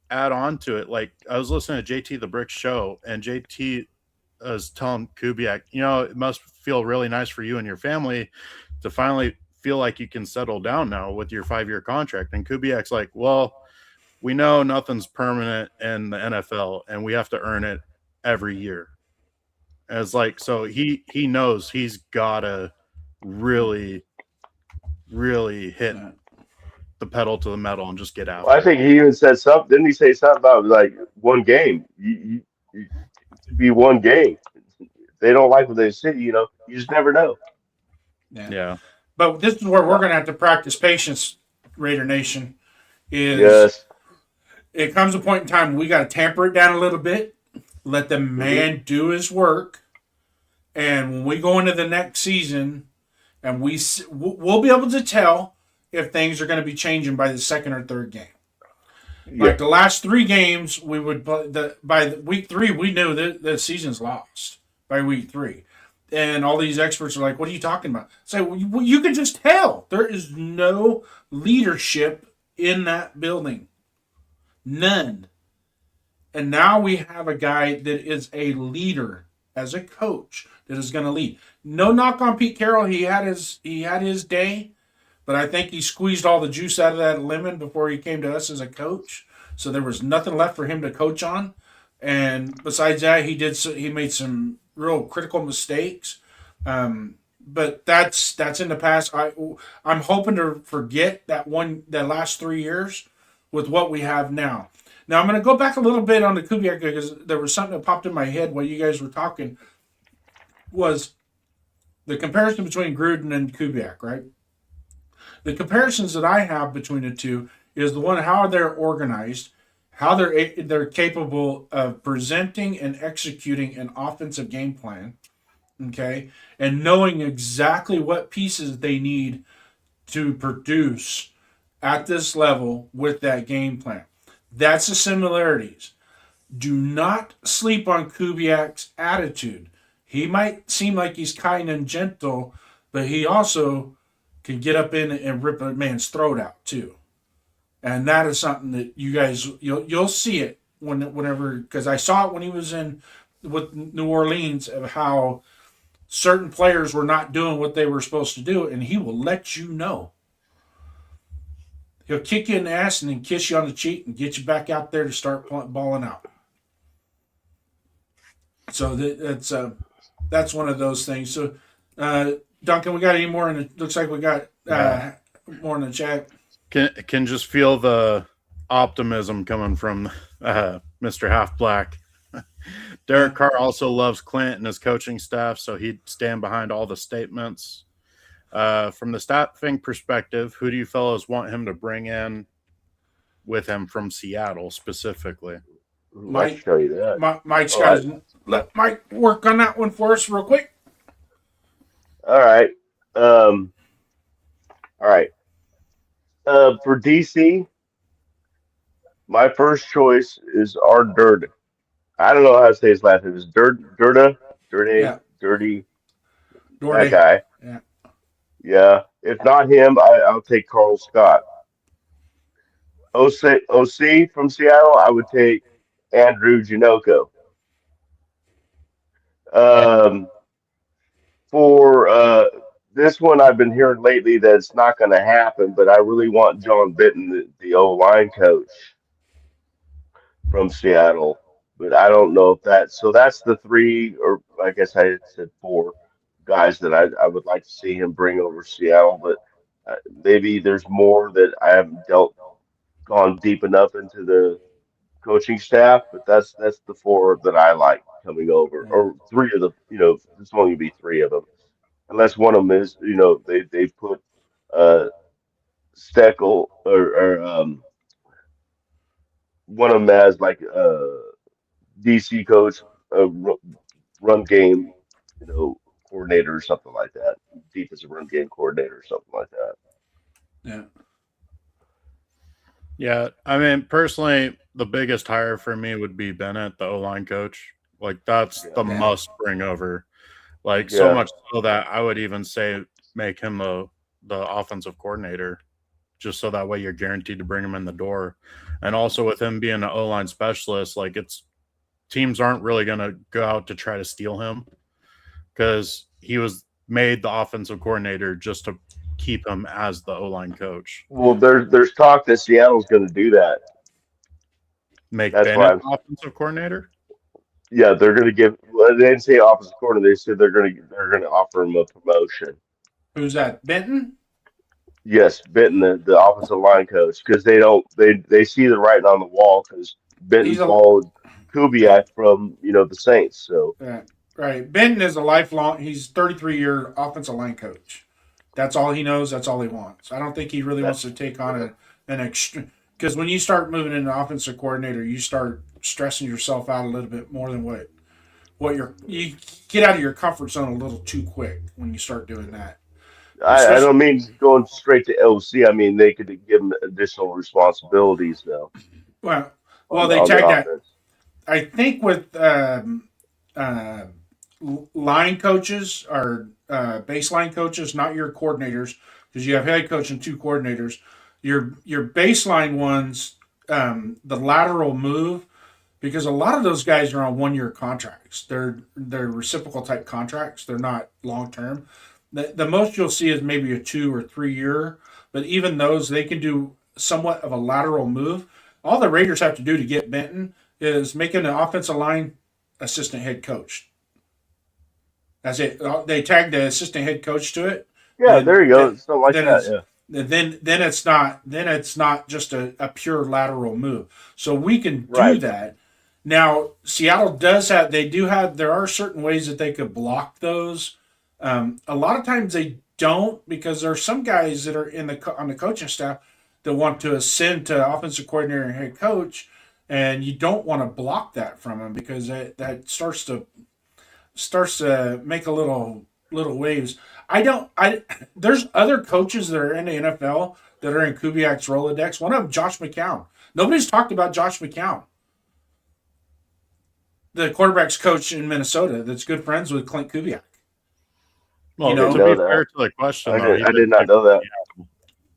add on to it. Like I was listening to JT the Brick show, and JT was telling Kubiak, it must feel really nice for you and your family to finally feel like you can settle down now with your 5-year contract. And Kubiak's like, well, we know nothing's permanent in the NFL and we have to earn it every year. And it's like, so he knows he's gotta really, really hit the pedal to the metal and just get Well, I after it. think he even said something. Didn't he say something about like one game? You to be one game. If they don't like what they see, you just never know. Yeah. Yeah. But this is where we're going to have to practice patience, Raider Nation. Is Yes. it comes a point in time we got to tamper it down a little bit, let the Hmm. man do his work, and when we go into the next season, and we'll be able to tell if things are going to be changing by the second or third game. Yeah. Like the last 3 games, we would by week 3 we knew that the season's lost by week 3, and all these experts are like, "What are you talking about?" Say, well, you can just tell there is no leadership in that building, none. And now we have a guy that is a leader as a coach that is going to lead. No knock on Pete Carroll, he had his day, but I think he squeezed all the juice out of that lemon before he came to us as a coach. So there was nothing left for him to coach on. And besides that, he made some real critical mistakes. But that's in the past. I'm hoping to forget that last 3 years with what we have now. Now I'm going to go back a little bit on the Kubiak because there was something that popped in my head while you guys were talking. Was the comparison between Gruden and Kubiak, right? The comparisons that I have between the two is the one how they're organized, how they're capable of presenting and executing an offensive game plan, okay, and knowing exactly what pieces they need to produce at this level with that game plan. That's the similarities. Do not sleep on Kubiak's attitude. He might seem like he's kind and gentle, but he also can get up in and rip a man's throat out too. And that is something that you guys you'll see it whenever because I saw it when he was in with New Orleans of how certain players were not doing what they were supposed to do, and he will let you know. He'll kick you in the ass and then kiss you on the cheek and get you back out there to start balling out. So that's one of those things. So, Duncan, we got any more? And it looks like we got more in the chat. Can just feel the optimism coming from Mr. Half Black. Derek Carr also loves Clint and his coaching staff, so he'd stand behind all the statements. From the staffing perspective, who do you fellows want him to bring in with him from Seattle specifically? I can tell you that. Mike's All got right. let Mike work on that one for us real quick. All right. All right. For DC, my first choice is our Dirt. I don't know how to say his last name. It's Yeah, Dirty, that Dorday. guy. Yeah, Yeah. If not him, I'll take Carl Scott. OC from Seattle, I would take Andrew Janoko. Um, for this one, I've been hearing lately that it's not going to happen, but I really want John Bitten, the O line coach from Seattle. But I don't know if that. So that's the three, or I guess I said four guys that I would like to see him bring over Seattle. But maybe there's more that I haven't gone deep enough into the coaching staff. But that's the four that I like coming over, yeah, or three of the. There's only gonna be three of them, unless one of them is they put uh Steckel or one of them as like DC coach, run game, coordinator or something like that, defensive run game coordinator or something like that. yeah, Yeah, I mean, personally, the biggest hire for me would be Bennett, the O-line coach. Like, that's the yeah, must bring over. Like, so Yeah. much so that I would even say make him the offensive coordinator, just so that way you're guaranteed to bring him in the door. And also with him being an O-line specialist, like teams aren't really going to go out to try to steal him because he was made the offensive coordinator just to keep him as the O-line coach. Well, there's talk that Seattle's going to do that. Make That's why Bennett offensive coordinator? Yeah, they're going to give. Well, they didn't say offensive coordinator. They said they're going to offer him a promotion. Who's that? Benton? Yes, Benton, the offensive line coach, because they see the writing on the wall because Benton He's a followed yeah, Kubiak from the Saints. So yeah, right. Benton is a lifelong. He's 33-year offensive line coach. That's all he knows. That's all he wants. I don't think he really that wants to take on an extra. Because when you start moving into offensive coordinator, you start stressing yourself out a little bit more than you get out of your comfort zone a little too quick when you start doing that. I Especially don't mean going straight to OC. I mean they could give him additional responsibilities now well, on they on the tagged that. offense. I think with uh, line coaches or baseline coaches, not your coordinators, because you have head coach and two coordinators. Your baseline ones, the lateral move, because a lot of those guys are on 1 year contracts. They're reciprocal type contracts. They're not long term. The most you'll see is maybe a 2 or 3 year, but even those they can do somewhat of a lateral move. All the Raiders have to do to get Benton is make an offensive line assistant head coach. That's it. They tag the assistant head coach to it. Yeah, there Then you go. Something like then that. it's Yeah. then it's not just a pure lateral move. So we can do Right. that. Now Seattle there are certain ways that they could block those. A lot of times they don't because there are some guys that are on the coaching staff that want to ascend to offensive coordinator and head coach, and you don't want to block that from them because that starts to make a little waves. I don't. I There's other coaches that are in the NFL that are in Kubiak's Rolodex. One of them, Josh McCown. Nobody's talked about Josh McCown, the quarterbacks coach in Minnesota, that's good friends with Clint Kubiak. Well, You Didn't to know be know that. fair to the question, though, he I did did not pick know that. Seattle.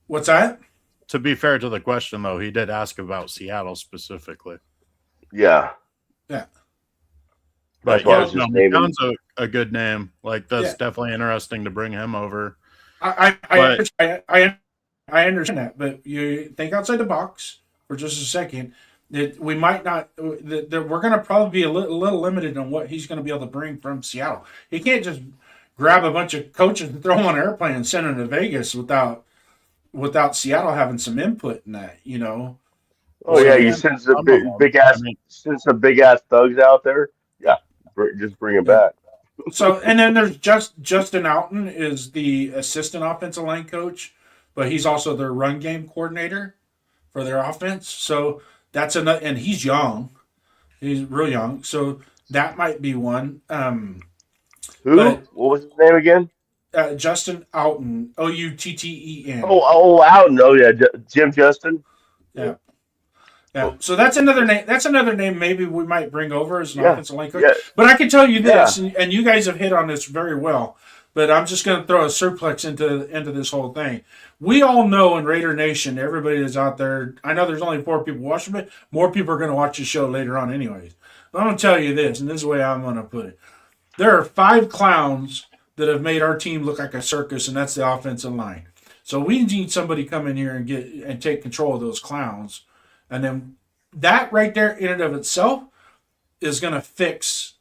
what's that? To be fair to the question, though, he did ask about Seattle specifically. Yeah, Yeah. that's But why I yeah, was no, just naming. McCown's a good name. Like that's Yeah. definitely interesting to bring him over. I I, But I understand that, but you think outside the box for just a second. That we might not. That we're going to probably be a little limited on what he's going to be able to bring from Seattle. He can't just grab a bunch of coaches and throw them on an airplane and send them to Vegas without Seattle having some input in that. Oh well, yeah, he So you can send some some of them. I mean, some big ass thugs out there. Yeah, just bring it yeah. back. And then there's Justin Alton is the assistant offensive line coach, but he's also their run game coordinator for their offense. So that's another, and he's young. He's real young. So that might be one. Who? But What was his name again? Justin Alton, Outten. Oh, wow. No, yeah, Jim Justin. Yeah, Yeah. Yeah. oh, So that's another name. That's another name maybe we might bring over as an yeah, offensive line coach. yeah, But I can tell you yeah. this, and you guys have hit on this very well. But I'm just going to throw a suplex into this whole thing. We all know in Raider Nation, everybody that's out there. I know there's only 4 people watching, but more people are going to watch the show later on, anyways. But I'm going to tell you this, and this is the way I'm going to put it. There are 5 clowns that have made our team look like a circus, and that's the offensive line. So we need somebody to come in here and take control of those clowns, and then that right there in and of itself is going to fix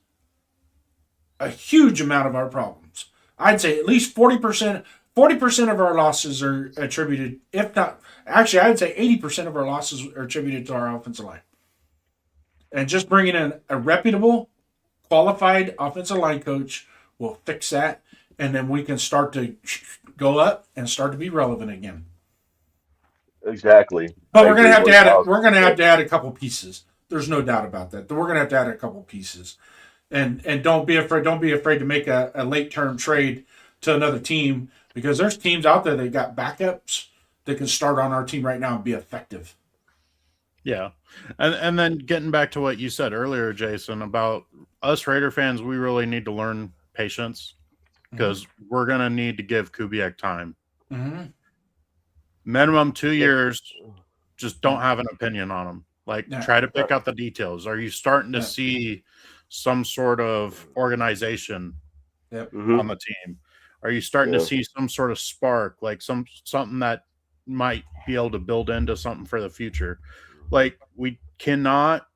a huge amount of our problems. I'd say at least 40% of our losses are attributed, if not, actually, I'd say 80% of our losses are attributed to our offensive line. And just bringing in a reputable, qualified offensive line coach will fix that. And then we can start to go up and start to be relevant again. Exactly. But I we're gonna agree have to add it. We're 1000%. gonna have to add a couple pieces. There's no doubt about that. We're gonna have to add a couple pieces, and don't be afraid. Don't be afraid to make a late term trade to another team because there's teams out there that got backups that can start on our team right now and be effective. yeah, and then getting back to what you said earlier, Jason, about us Raider fans, we really need to learn patience because we're gonna need to give Kubiak time. Mm-hmm. Minimum 2 years. Just don't have an opinion on him. Like, Yeah. try to pick out the details. Are you starting to Yeah. see some sort of organization Yep. Mhm. on the team? Are you starting to Yeah. see some sort of spark, like something that might be able to build into something for the future? Like, we cannot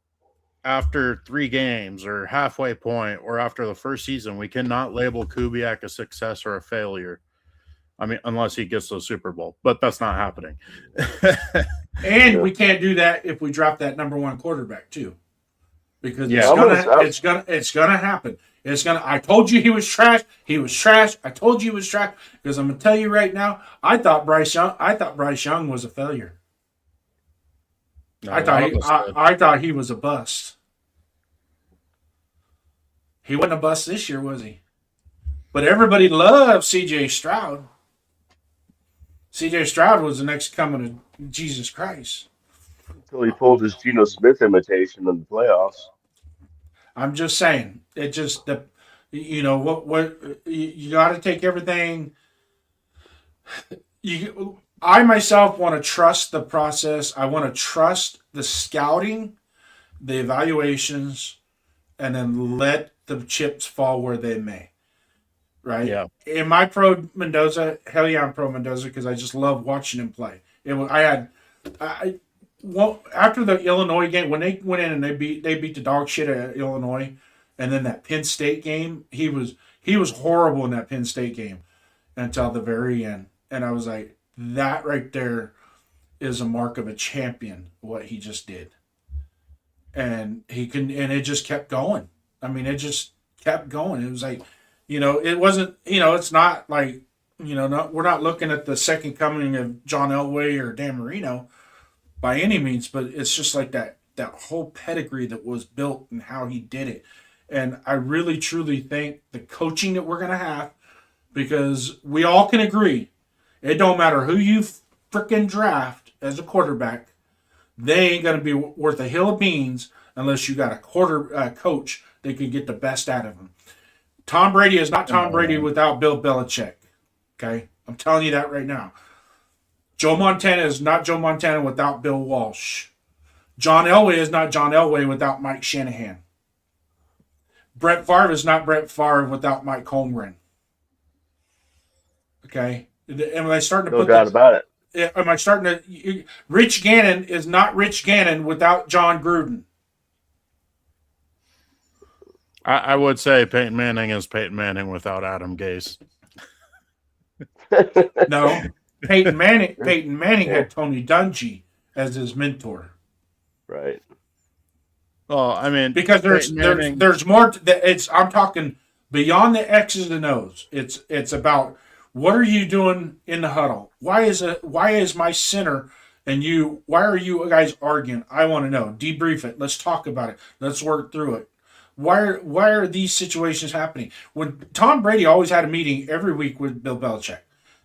after 3 games or halfway point or after the first season, we cannot label Kubiak a success or a failure. I mean, unless he gets to the Super Bowl, but that's not happening. And we can't do that if we drop that number 1 quarterback too, because Yeah. it's gonna happen. It's gonna. I told you he was trash. He was trash. I told you he was trash. Because I'm gonna tell you right now, I thought Bryce Young was a failure. No, I thought he was a bust. He wasn't a bust this year, was he? But everybody loved C.J. Stroud. C.J. Stroud was the next coming of Jesus Christ. Until he pulled his Geno Smith imitation in the playoffs. I'm just saying. It just you know what you got to take everything. I myself want to trust the process. I want to trust the scouting, the evaluations, and then let the chips fall where they may. Right? Yeah. Am I pro Mendoza? Hell yeah, I'm pro Mendoza because I just love watching him play. After the Illinois game, when they went in and they beat the dog shit at Illinois, and then that Penn State game, he was horrible in that Penn State game until the very end. And I was like, that right there is a mark of a champion, what he just did. And it just kept going. I mean, it just kept going. It was like, it wasn't, it's not like, we're not looking at the second coming of John Elway or Dan Marino by any means, but it's just like that whole pedigree that was built and how he did it. And I really, truly think the coaching that we're going to have, because we all can agree, it don't matter who you freaking draft as a quarterback, they ain't going to be worth a hill of beans unless you got a coach that can get the best out of them. Tom Brady is not Tom Brady without Bill Belichick. Okay? I'm telling you that right now. Joe Montana is not Joe Montana without Bill Walsh. John Elway is not John Elway without Mike Shanahan. Brett Favre is not Brett Favre without Mike Holmgren. Okay? Am I starting to No doubt about it. Am I starting to... Rich Gannon is not Rich Gannon without John Gruden. I would say Peyton Manning is Peyton Manning without Adam Gase. No. Peyton Manning had Tony Dungy as his mentor. Right. Well, I mean, because there's more. I'm talking beyond the X's and O's. It's about what are you doing in the huddle? Why is my center and you? Why are you guys arguing? I want to know. Debrief it. Let's talk about it. Let's work through it. Why are these situations happening? When Tom Brady always had a meeting every week with Bill Belichick.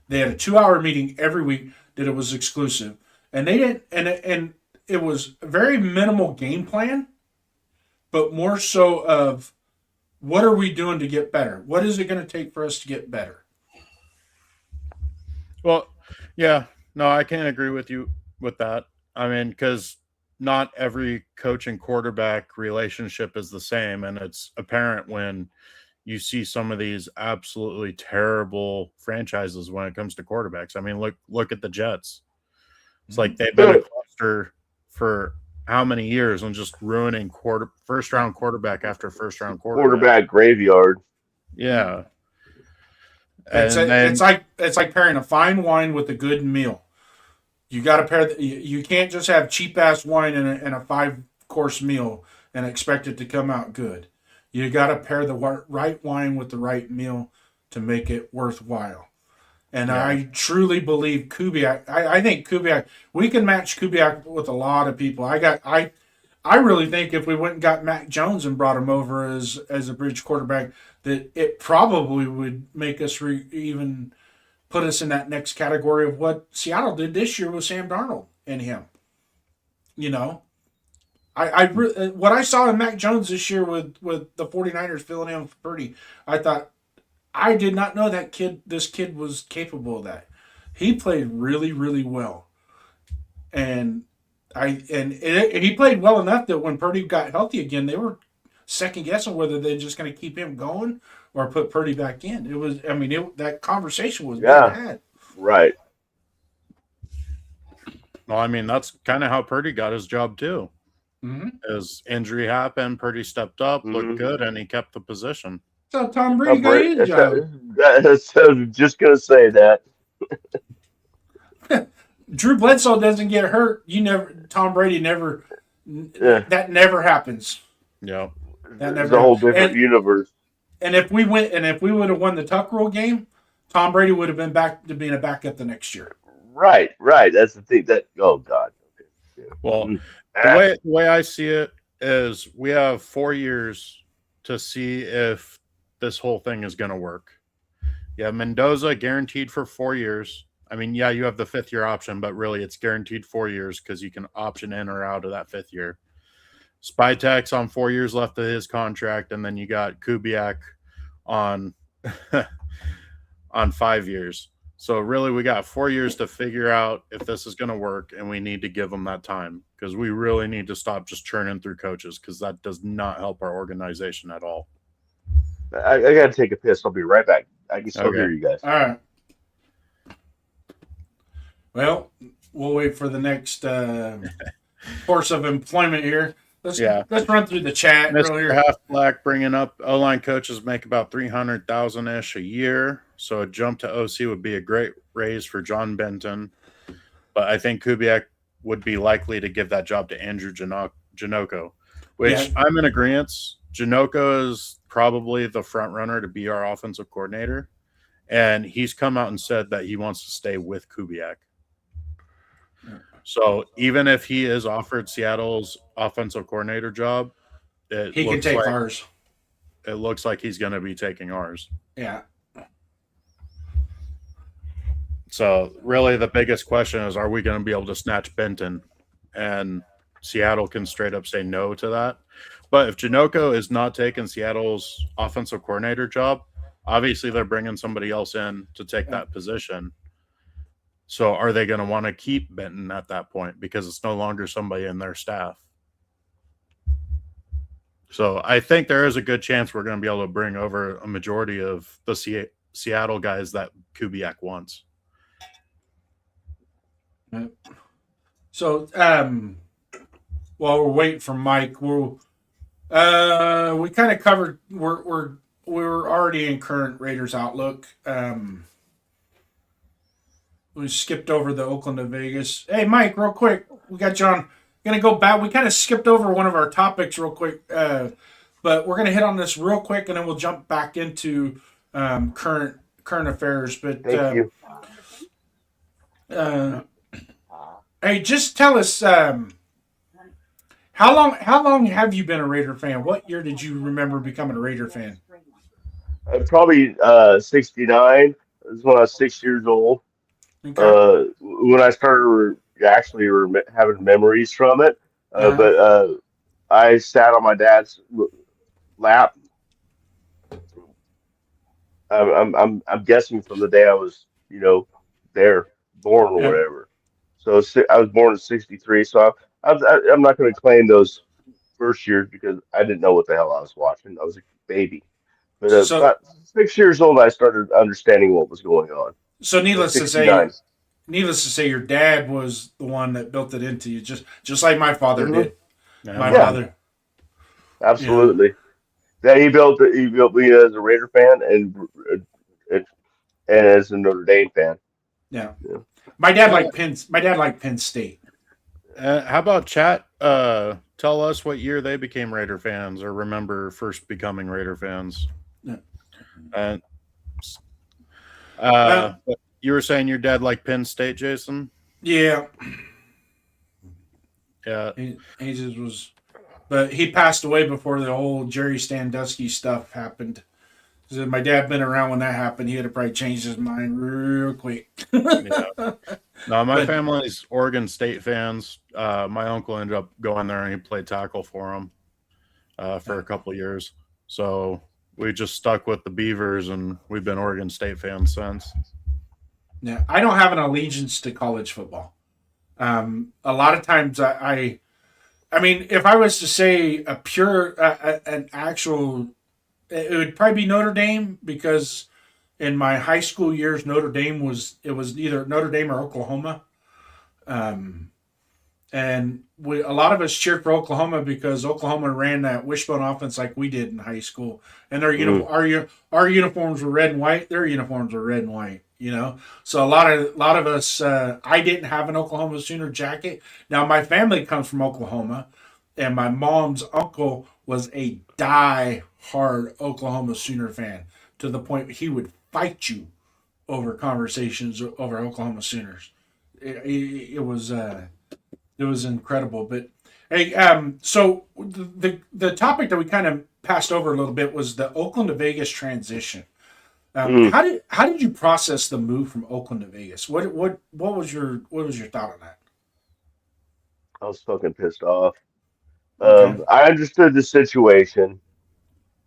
They had a 2-hour meeting every week that it was exclusive. And they didn't and it was a very minimal game plan, but more so of what are we doing to get better? What is it going to take for us to get better? Well, yeah, no, I can't agree with you with that. I mean, because not every coach and quarterback relationship is the same, and it's apparent when you see some of these absolutely terrible franchises when it comes to quarterbacks. I mean, look at the Jets. It's like they've been a cluster for how many years and just ruining first round quarterback after first round quarterback graveyard. Yeah. It's like pairing a fine wine with a good meal. You got to pair. You can't just have cheap ass wine and a 5-course meal and expect it to come out good. You got to pair the right wine with the right meal to make it worthwhile. And yeah. I truly believe Kubiak. I think Kubiak. We can match Kubiak with a lot of people. I really think if we went and got Mac Jones and brought him over as a bridge quarterback, that it probably would make us even put us in that next category of what Seattle did this year with Sam Darnold and him. What I saw in Mac Jones this year with the 49ers filling in for Purdy, I thought, I did not know this kid was capable of that. He played really, really well. And he played well enough that when Purdy got healthy again, they were second guessing whether they're just going to keep him going or put Purdy back in. That conversation was being had. Right. Well, I mean, that's kind of how Purdy got his job too. His injury happened, Purdy stepped up, looked Mm-hmm. good, and he kept the position. So Tom Brady got his job. I was just gonna say that. Drew Bledsoe doesn't get hurt. Tom Brady never. Yeah, That never happens. Yeah. That it's never a whole happens. different universe. And if we would have won the Tuck Rule game, Tom Brady would have been back to being a backup the next year. Right, right. That's the thing. That oh god. Okay. Yeah. Well, Mm. the way I see it is we have 4 years to see if this whole thing is going to work. You have Mendoza guaranteed for 4 years. I mean, yeah, you have the 5th-year option, but really it's guaranteed 4 years because you can option in or out of that 5th year. Spytek's on 4 years left of his contract, and then you got Kubiak on on 5 years. So really, we got 4 years to figure out if this is going to work, and we need to give them that time because we really need to stop just churning through coaches because that does not help our organization at all. I gotta take a piss. I'll be right back. I can still Okay. hear you guys. All right. Well, we'll wait for the next course of employment here. Let's run through the chat Mr. earlier. Half Black bringing up O-line coaches make about $300,000 ish a year, so a jump to OC would be a great raise for John Benton. But I think Kubiak would be likely to give that job to Andrew Janoko, which I'm in agreement. Janoko is probably the front runner to be our offensive coordinator, and he's come out and said that he wants to stay with Kubiak. So even if he is offered Seattle's offensive coordinator job, He can take ours. It looks like he's going to be taking ours. Yeah. So really the biggest question is, are we going to be able to snatch Benton? And Seattle can straight up say no to that. But if Janoko is not taking Seattle's offensive coordinator job, obviously they're bringing somebody else in to take that position. So are they going to want to keep Benton at that point because it's no longer somebody in their staff? So I think there is a good chance we're going to be able to bring over a majority of the Seattle guys that Kubiak wants. So while we're waiting for Mike, we kind of covered. We're already in current Raiders outlook. We skipped over the Oakland to Vegas. Hey, Mike, real quick, we got you on. Gonna go back. We kind of skipped over one of our topics real quick, but we're gonna hit on this real quick, and then we'll jump back into current affairs. But Thank you. Hey, just tell us how long have you been a Raider fan? What year did you remember becoming a Raider fan? Probably 69. This is when I was 6 years old. Okay. When I started actually having memories from it. But I sat on my dad's lap. I'm guessing from the day I was, there, born or whatever. So I was born in '63. So I'm not going to claim those first years because I didn't know what the hell I was watching. I was a baby. But about 6 years old, I started understanding what was going on. So needless to say, your dad was the one that built it into you, just like my father did. My father. Absolutely. Yeah, he built me as a Raider fan and as a Notre Dame fan. Yeah. My dad liked Penn State. How about chat? Tell us what year they became Raider fans or remember first becoming Raider fans. You were saying your dad liked Penn State, Jason? Yeah. Yeah. He just was, but he passed away before the whole Jerry Sandusky stuff happened. So my dad been around when that happened. He had probably changed his mind real quick. Yeah. No, my family's Oregon State fans. My uncle ended up going there and he played tackle for him for a couple of years. So we just stuck with the Beavers and we've been Oregon State fans since. Yeah, I don't have an allegiance to college football. A lot of times I mean, if I was to say an actual, it would probably be Notre Dame because in my high school years, Notre Dame was either Notre Dame or Oklahoma. And a lot of us cheered for Oklahoma because Oklahoma ran that wishbone offense like we did in high school, and our uniforms were red and white. Their uniforms were red and white. So a lot of us. I didn't have an Oklahoma Sooner jacket. Now my family comes from Oklahoma, and my mom's uncle was a die-hard Oklahoma Sooner fan to the point he would fight you over conversations over Oklahoma Sooners. It was incredible. But hey, so the topic that we kind of passed over a little bit was the Oakland to Vegas transition. Mm. How did you process the move from Oakland to Vegas? What was your thought on that? I was fucking pissed off. Okay. I understood the situation.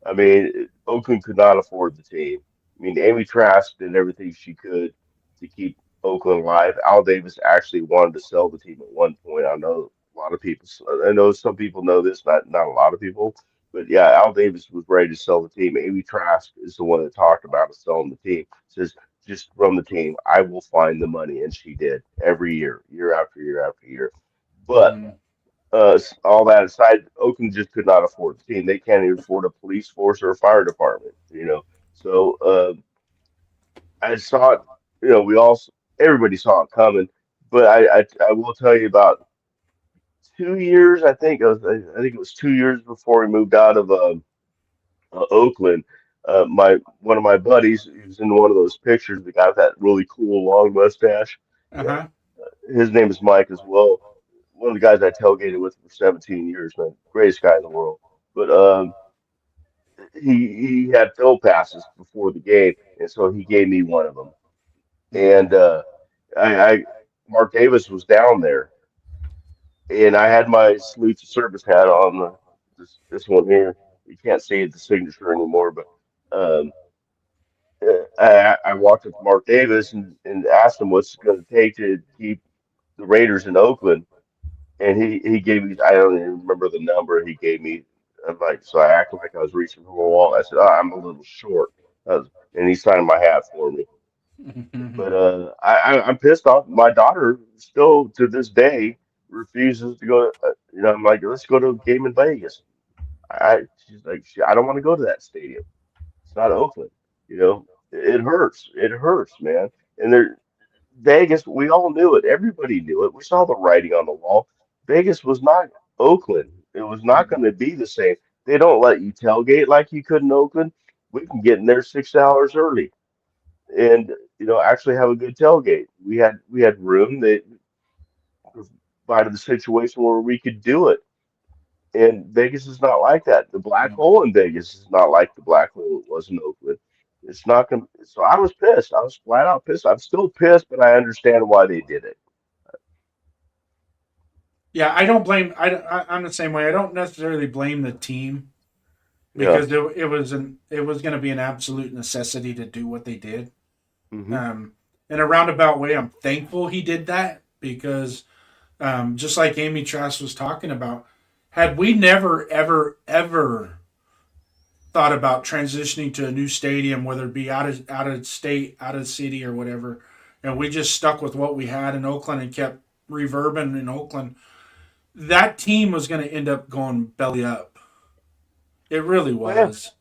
I mean, Oakland could not afford the team. I mean, Amy Trask did everything she could to keep Oakland alive. Al Davis actually wanted to sell the team at one point. I know a lot of people. I know some people know this, not a lot of people, but yeah, Al Davis was ready to sell the team. Amy Trask is the one that talked about selling the team. Says just run the team. I will find the money, and she did every year, year after year after year. But Mm-hmm. all that aside, Oakland just could not afford the team. They can't even afford a police force or a fire department. So I saw it. We all, everybody saw it coming. But I will tell you about 2 years. I think it was 2 years before we moved out of Oakland. My one of my buddies, he was in one of those pictures. The guy with that really cool long mustache. Uh Yeah, huh. his name is Mike as well. One of the guys I tailgated with for 17 years, man, greatest guy in the world. But he had fill passes before the game, and so he gave me one of them. And Mm-hmm. I Mark Davis was down there, and I had my salute to service hat on this one here. You can't see it, the signature anymore, but um, I walked up to Mark Davis and asked him what's it going to take to keep the Raiders in Oakland. And he gave me, I don't even remember the number he gave me. I'm like, so I acted like I was reaching for a wall. I said, I'm a little short. And he signed my hat for me. Mm-hmm. But I'm pissed off. My daughter still to this day refuses to go. I'm like, let's go to a game in Vegas. She's like, I don't want to go to that stadium. It's not Oakland. It hurts. It hurts, man. And Vegas, we all knew it. Everybody knew it. We saw the writing on the wall. Vegas was not Oakland. It was not going to be the same. They don't let you tailgate like you could in Oakland. We can get in there 6 hours early and actually have a good tailgate. We had room that provided the situation where we could do it. And Vegas is not like that. The black Yeah. hole in Vegas is not like the black hole it was in Oakland. It's not going to. So I was pissed. I was flat out pissed. I'm still pissed, but I understand why they did it. Yeah, I don't blame. I'm the same way. I don't necessarily blame the team Yeah. because it was going to be an absolute necessity to do what they did. Hmm. Um, in a roundabout way, I'm thankful he did that because just like Amy Trask was talking about, had we never ever ever thought about transitioning to a new stadium, whether it be out of state, out of city, or whatever, and we just stuck with what we had in Oakland and kept reverbing in Oakland, that team was going to end up going belly up. It really Well, yeah. was.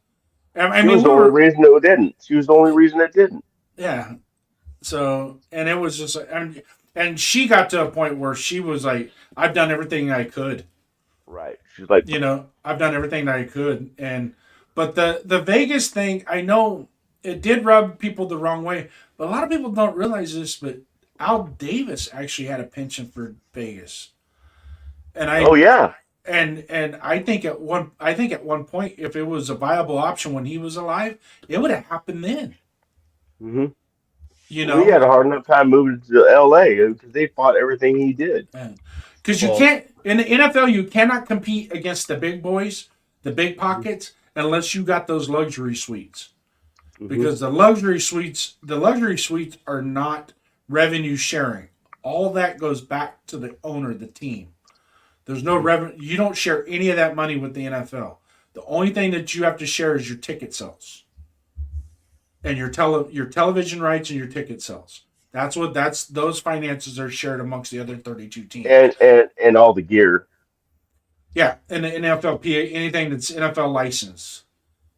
I She mean, was we the only were, reason it didn't. She was the only reason it didn't. yeah. So, and it was just, and she got to a point where she was like, I've done everything I could. Right. She's like, I've done everything that I could. But the Vegas thing, I know it did rub people the wrong way. But a lot of people don't realize this, but Al Davis actually had a penchant for Vegas. And oh I, yeah. and I think at one point, if it was a viable option when he was alive, it would have happened then. Hmm. You We had know, a hard enough time moving to LA because they fought everything he did. because you Well, can't in the NFL, you cannot compete against the big boys, the big Hmm. pockets, unless you got those luxury suites. Hmm. Because the luxury suites are not revenue sharing. All that goes back to the owner, the team. There's no Hmm. revenue. You don't share any of that money with the NFL. The only thing that you have to share is your ticket sales and your television rights and your ticket sales. those finances are shared amongst the other 32 teams. And all the gear. Yeah, and the NFLPA, anything that's NFL licensed,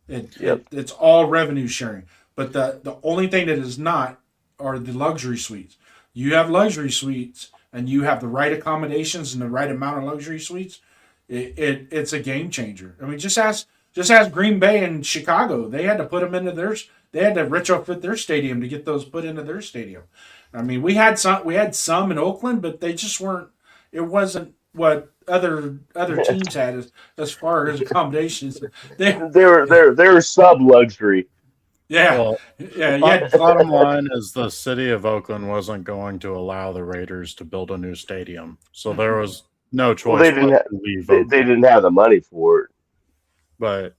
Yep. it's all revenue sharing. But the only thing that is not are the luxury suites. You have luxury suites, and you have the right accommodations and the right amount of luxury suites. It's a game changer. I mean, just ask Green Bay and Chicago. They had to put them into theirs. They had to retrofit their stadium to get those put into their stadium. I mean, we had some in Oakland, but they just weren't. It wasn't what other teams had as far as accommodations. They're sub luxury. Yeah, Well, yeah. bottom line is the city of Oakland wasn't going to allow the Raiders to build a new stadium, so there was no choice. Well, they didn't but to leave they Oakland. didn't have the money for it. But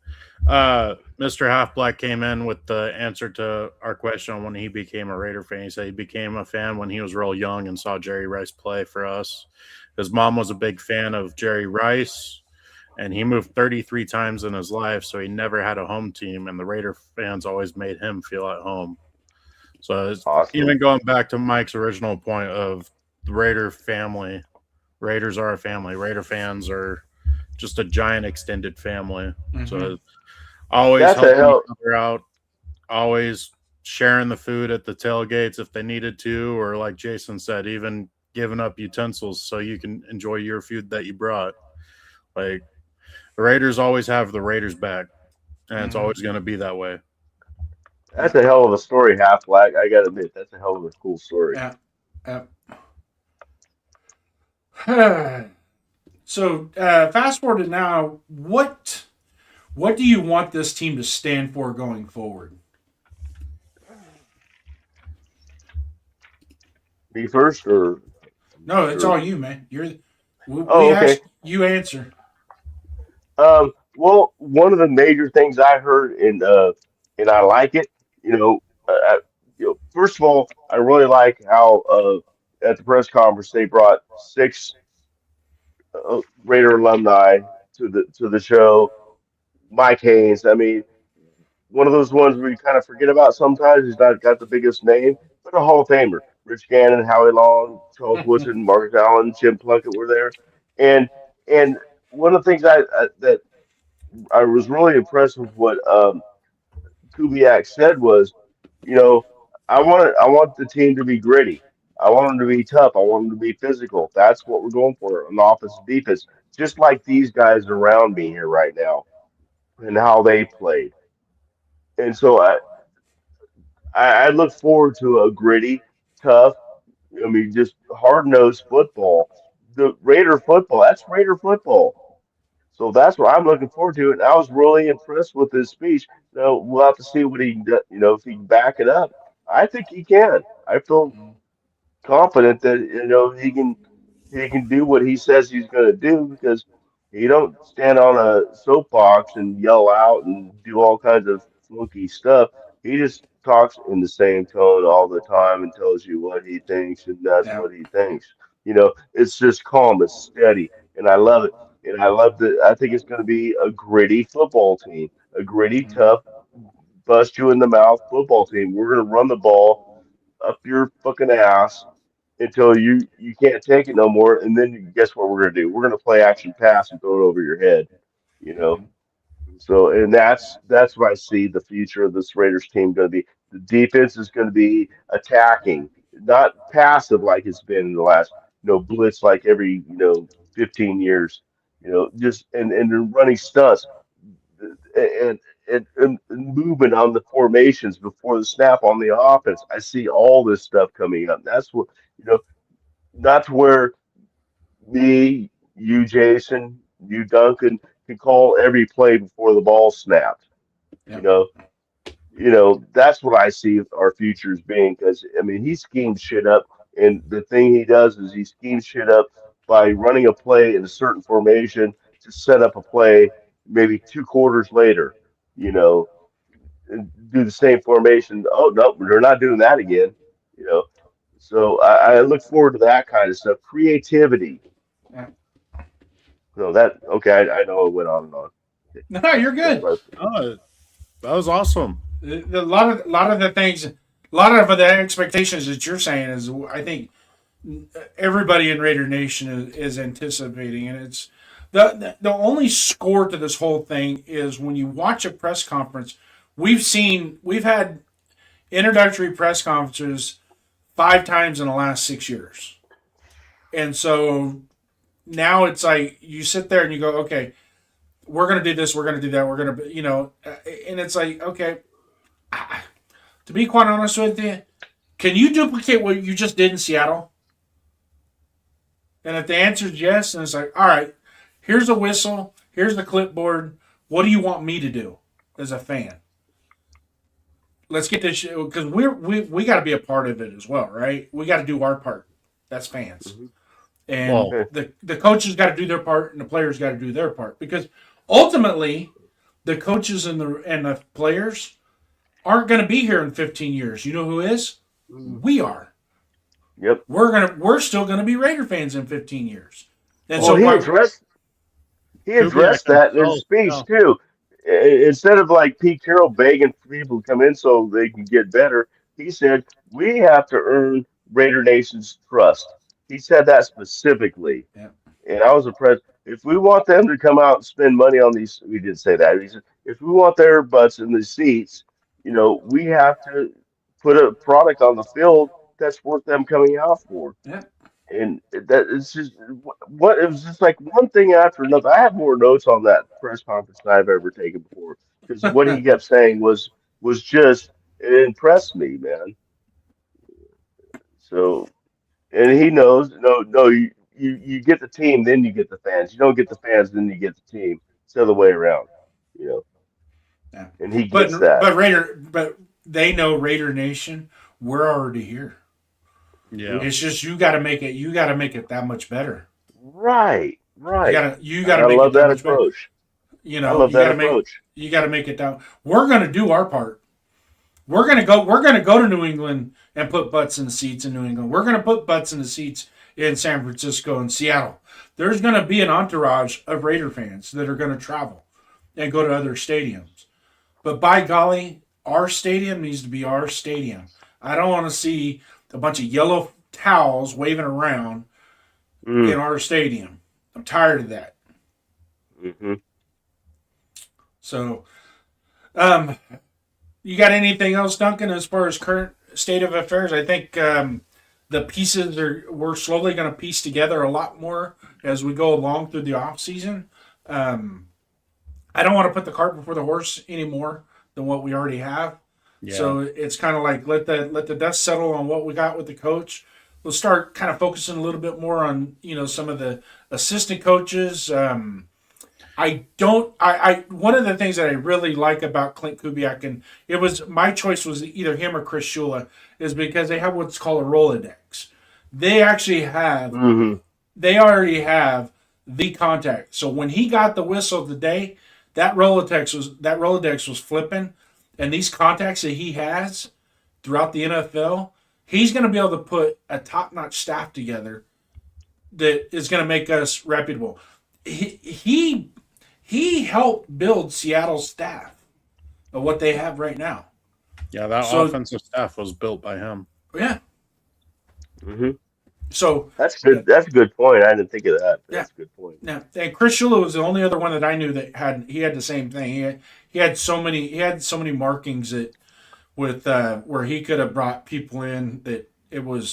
Mr. Half Black came in with the answer to our question on when he became a Raider fan. He said he became a fan when he was real young and saw Jerry Rice play for us. His mom was a big fan of Jerry Rice, and he moved 33 times in his life, so he never had a home team, and the Raider fans always made him feel at home. So it's Awesome. even going back to Mike's original point of the Raider family, Raiders are a family. Raider fans are just a giant extended family. So always That's a helping hell- each other out, always sharing the food at the tailgates if they needed to, or like Jason said, even giving up utensils so you can enjoy your food that you brought. Like the Raiders always have the Raiders back, and it's always going to be that way. That's a hell of a story, Half Black. I gotta admit, that's a hell of a cool story. Yeah. So fast forward to now, what do you want this team to stand for going forward? Me first, or No, it's all you, man. We okay. asked, you answer. Well, one of the major things I heard, and I like it. You know, first of all, I really like how at the press conference they brought six Raider alumni to the show. Mike Haynes. I mean, one of those ones we kind of forget about sometimes. He's not got the biggest name, but a Hall of Famer. Rich Gannon, Howie Long, Charles Woodson, Marcus Allen, Jim Plunkett were there, and and one of the things that I was really impressed with what Kubiak said was, you know, I want the team to be gritty. I want them to be tough. I want them to be physical. That's what we're going for on offense and defense. Just like these guys around me here right now and how they played. And so I look forward to a gritty, tough, I mean, just hard nosed football. The Raider football, that's Raider football. So that's what I'm looking forward to. And I was really impressed with his speech. Now, we'll have to see what if he can back it up. I think he can. I feel confident that he can do what he says he's going to do because he don't stand on a soapbox and yell out and do all kinds of funky stuff. He just talks in the same tone all the time and tells you what he thinks, and that's Yeah. what he thinks. It's just calm, it's steady, and I love it. And I love that. I think it's going to be a gritty football team, a gritty, tough, bust you in the mouth football team. We're going to run the ball up your fucking ass until you can't take it no more. And then guess what we're gonna do? We're gonna play action pass and throw it over your head. You know. So and that's what I see the future of this Raiders team going to be. The defense is going to be attacking, not passive like it's been in the last blitz like every 15 years. Just and running stunts and, and movement on the formations before the snap on the offense. I see all this stuff coming up. That's what not to where me, you, Jason, you, Duncan, can call every play before the ball snapped. Yeah. That's what I see our futures being. Because I mean, he schemes shit up, and the thing he does is he schemes shit up by running a play in a certain formation to set up a play maybe 2 quarters later. You know, and do the same formation. Oh no, they're not doing that again. You know, so I look forward to that kind of stuff. Creativity. Yeah. No, that okay. I know it went on and on. No, you're good. Oh, that was awesome. A lot of the things, A lot of the expectations that you're saying is, I think everybody in Raider Nation is anticipating, and it's the only score to this whole thing is when you watch a press conference. We've had introductory press conferences 5 times in the last 6 years, and so now it's like you sit there and you go, okay, we're gonna do this, we're gonna do that, we're gonna, and it's like, okay, to be quite honest with you, can you duplicate what you just did in Seattle? And if the answer is yes, then it's like, all right, here's a whistle, here's the clipboard. What do you want me to do as a fan? Let's get this because we got to be a part of it as well, right? We got to do our part. That's fans, and Well, the coaches got to do their part, and the players got to do their part because ultimately, the coaches and the players aren't going to be here in 15 years. You know who is? We are. Yep. We're still gonna be Raider fans in 15 years. And Well, so he addressed that in his speech too. Instead of like Pete Carroll begging for people to come in so they can get better, he said we have to earn Raider Nation's trust. He said that specifically, yeah, and I was impressed. If we want them to come out and spend money on these, we didn't say that. He said if we want their butts in the seats, we have to put a product on the field that's worth them coming out for. yeah. And that it's just what it was just like one thing after another. I have more notes on that press conference than I've ever taken before because what he kept saying was just it impressed me, man. So and he knows no you get the team then you get the fans. You don't get the fans then you get the team. It's the other way around, you know. Yeah. And he But gets that. but they know Raider Nation. We're already here. yeah. It's just you got to make it. You got to make it that much better. Right, You right. got to you got And to I make it love that that much better. approach. I love You got that to make approach. it down. We're gonna do our part. We're gonna go to New England and put butts in the seats in New England. We're gonna put butts in the seats in San Francisco and Seattle. There's gonna be an entourage of Raider fans that are gonna travel and go to other stadiums. But by golly, our stadium needs to be our stadium. I don't want to see a bunch of yellow towels waving around in Mm, our stadium. I'm tired of that. hmm So, um, you got anything else, Duncan, as far as current state of affairs? I think the pieces we're slowly going to piece together a lot more as we go along through the off season. Um, I don't want to put the cart before the horse any more than what we already have. Yeah. So it's kind of like let the dust settle on what we got with the coach. We'll start kind of focusing a little bit more on some of the assistant coaches. I don't. I one of the things that I really like about Clint Kubiak, and it was my choice was either him or Chris Shula, is because they have what's called a Rolodex. They actually have. hmm They already have the contact. So when he got the whistle today, that Rolodex was flipping, and these contacts that he has throughout the NFL, he's going to be able to put a top-notch staff together that is going to make us reputable. He helped build Seattle's staff of what they have right now. Yeah, that So offensive staff was built by him. yeah, hmm so That's good. That's a good point. I didn't think of that. yeah. That's a good point. Now, and Chris Shula was the only other one that I knew that had the same thing. He had so many markings that with where he could have brought people in that it would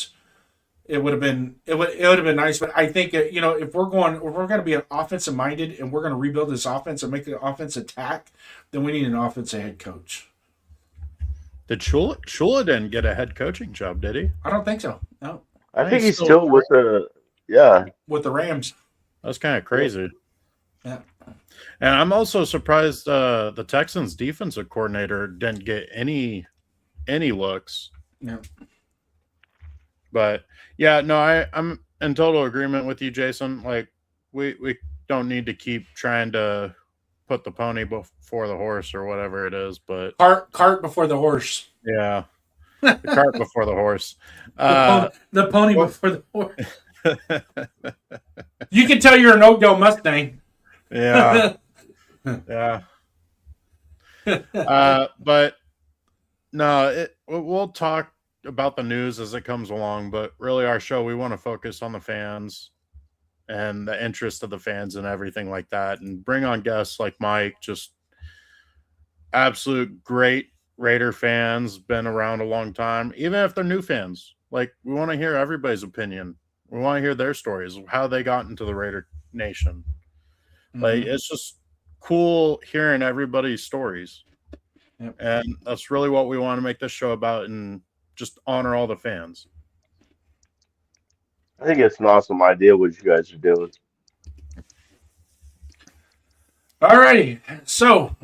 have been nice. But I think if we're going to be an offensive minded and we're going to rebuild this offense and make the offense attack, then we need an offensive head coach. Did Shula didn't get a head coaching job, did he? I don't think so. No, I think he's still- still with the yeah. with the Rams. That's kind of crazy. Yeah. And I'm also surprised the Texans defensive coordinator didn't get any looks. Yeah. But yeah, no, I'm in total agreement with you, Jason. Like we don't need to keep trying to put the pony before the horse or whatever it is. But Cart before the horse. yeah, the cart before the horse. The pony before the horse. You can tell you're an Oakdale Mustang. Yeah. Yeah. But No, we'll talk about the news as it comes along, but really our show, we want to focus on the fans and the interest of the fans and everything like that, and bring on guests like Mike, just absolute great Raider fans, been around a long time, even if they're new fans. Like, we want to hear everybody's opinion. We want to hear their stories of how they got into the Raider Nation. Like, it's just cool hearing everybody's stories. Yep. And that's really what we want to make this show about, and just honor all the fans. I think it's an awesome idea what you guys are doing. Alrighty. So,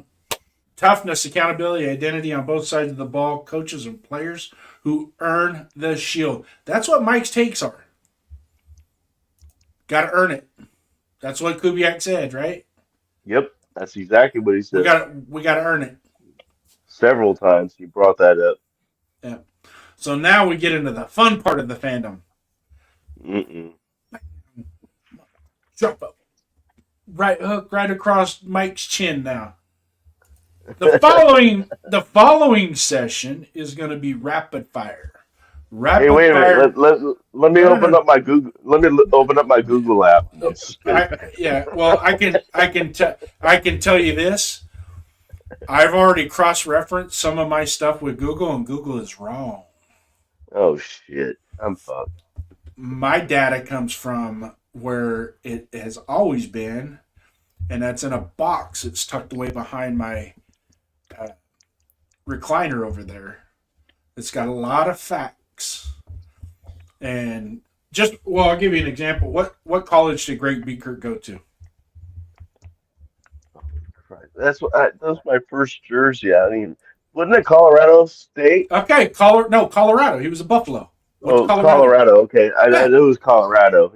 toughness, accountability, identity on both sides of the ball, coaches and players who earn the shield. That's what Mike's takes are. Got to earn it. That's what Kubiak said, right? Yep, that's exactly what he said. We got to earn it. Several times he brought that up. Yeah. So now we get into the fun part of the fandom. Drop up. Right hook right across Mike's chin now. The following session is going to be rapid fire. Rapid Hey, wait a fire. minute. Let me open up my Google. Let me open up my Google app. Well, I can tell you this. I've already cross-referenced some of my stuff with Google, and Google is wrong. Oh shit, I'm fucked. My data comes from where it has always been, and that's in a box. It's tucked away behind my recliner over there. It's got a lot of facts. And I'll give you an example. What college did Greg Beekert go to? That was my first jersey. I mean, wasn't it Colorado State? Okay, Colorado. He was a Buffalo. Colorado. Okay, I knew it was Colorado.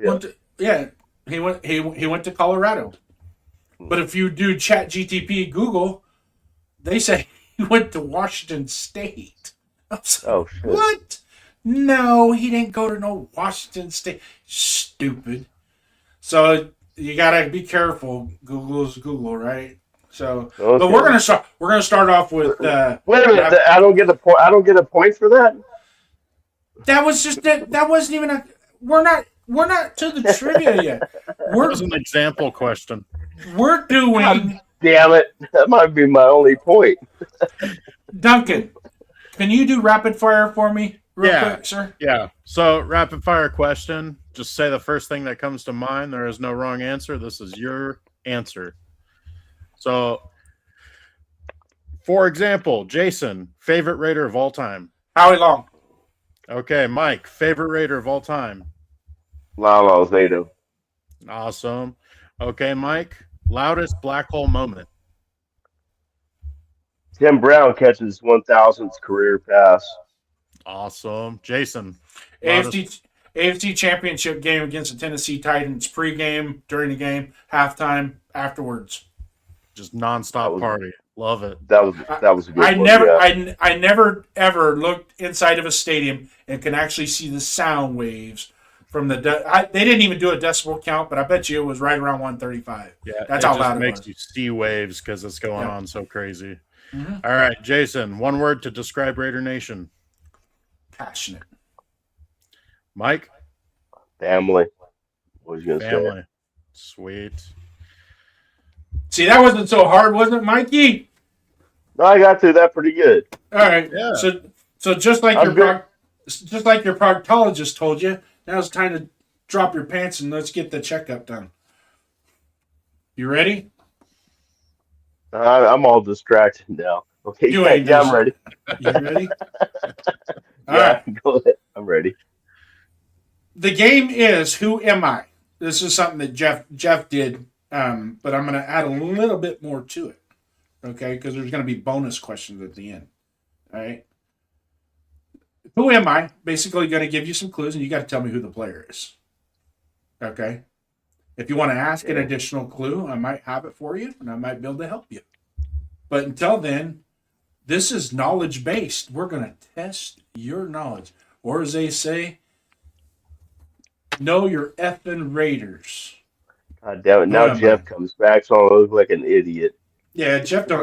Yeah. He went to Colorado. But if you do Chat GTP Google, they say he went to Washington State. Oh shit. What? No, he didn't go to no Washington State. Stupid. So you gotta be careful. Google's Google, right? So, okay. But we're gonna start off with. Wait a minute! I don't get a point. I don't get a point for that. That was just that. That wasn't even a. We're not to the trivia yet. That was an example question. We're doing. God damn it! That might be my only point. Duncan, can you do rapid fire for me, real quick, sir? Yeah. So, rapid fire question. Just say the first thing that comes to mind. There is no wrong answer. This is your answer. So, for example, Jason, favorite Raider of all time. Howie Long. Okay, Mike, favorite Raider of all time. Lalo Zato. Awesome. Okay, Mike, loudest black hole moment. Tim Brown catches 1,000th career pass. Awesome. Jason. AFC Championship game against the Tennessee Titans. Pre-game, during the game, halftime, afterwards. Just nonstop party. Love it. That was a good one. I never ever looked inside of a stadium and can actually see the sound waves from the. They didn't even do a decibel count, but I bet you it was right around 135. Yeah, that's how loud it makes was. you see waves because it's going on so crazy. Mm-hmm. All right, Jason. One word to describe Raider Nation. Passionate. Mike. Family. What was you gonna Family. say? Sweet. See, that wasn't so hard, wasn't it, Mikey? No, I got through that pretty good. All right. Yeah. So just like I'm just like your proctologist told you, now it's time to drop your pants and let's get the checkup done. You ready? I'm all distracted now. Okay, You ain't I'm ready. You ready? All Yeah, right. go ahead. I'm ready. The game is Who Am I? This is something that Jeff did, but I'm going to add a little bit more to it. Okay, because there's going to be bonus questions at the end. All right. Who am I? Basically, going to give you some clues, and you got to tell me who the player is. Okay. If you want to ask an additional clue, I might have it for you, and I might be able to help you. But until then, this is knowledge based. We're going to test your knowledge, or as they say, know your effing Raiders. God damn it! Now Jeff comes back, so I look like an idiot. Yeah, Jeff could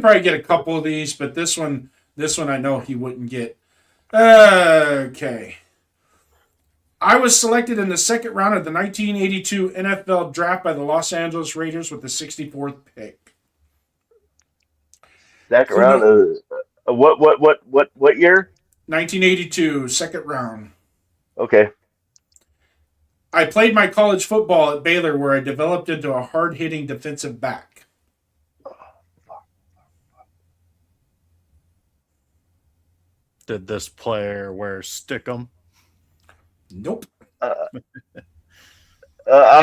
probably get a couple of these, but this one This one I know he wouldn't get. Okay. I was selected in the second round of the 1982 NFL draft by the Los Angeles Raiders with the 64th pick. Second round. What year? 1982, second round. Okay. I played my college football at Baylor, where I developed into a hard-hitting defensive back. Did this player wear stickum? Nope. I'm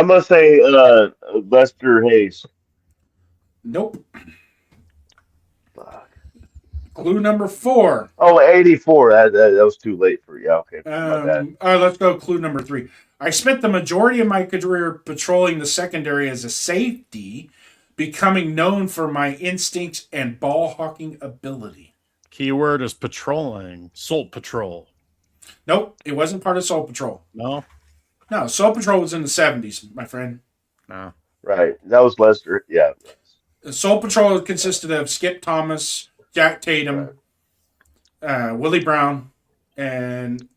gonna say Lester Hayes. Nope. Fuck. Clue number 4. Oh, 84. That was too late for you. Okay, my bad. All right, let's go clue number 3. I spent the majority of my career patrolling the secondary as a safety, becoming known for my instincts and ball hawking ability. Keyword is patrolling. Soul Patrol. Nope, it wasn't part of Soul Patrol. No? No, Soul Patrol was in the 70s, my friend. No. Right. That was Lester. Yeah. Soul Patrol consisted of Skip Thomas, Jack Tatum, Willie Brown, and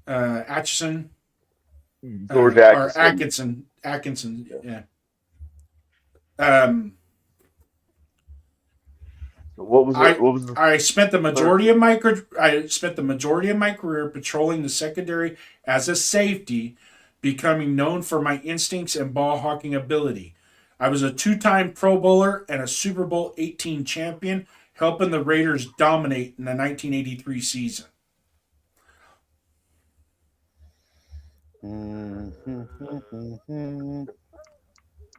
Atchison. George Or Atkinson. Atkinson, yeah. So what was it? What was the I spent the majority of my career patrolling the secondary as a safety, becoming known for my instincts and ball hawking ability. I was a 2-time Pro Bowler and a Super Bowl 18 champion, helping the Raiders dominate in the 1983 season.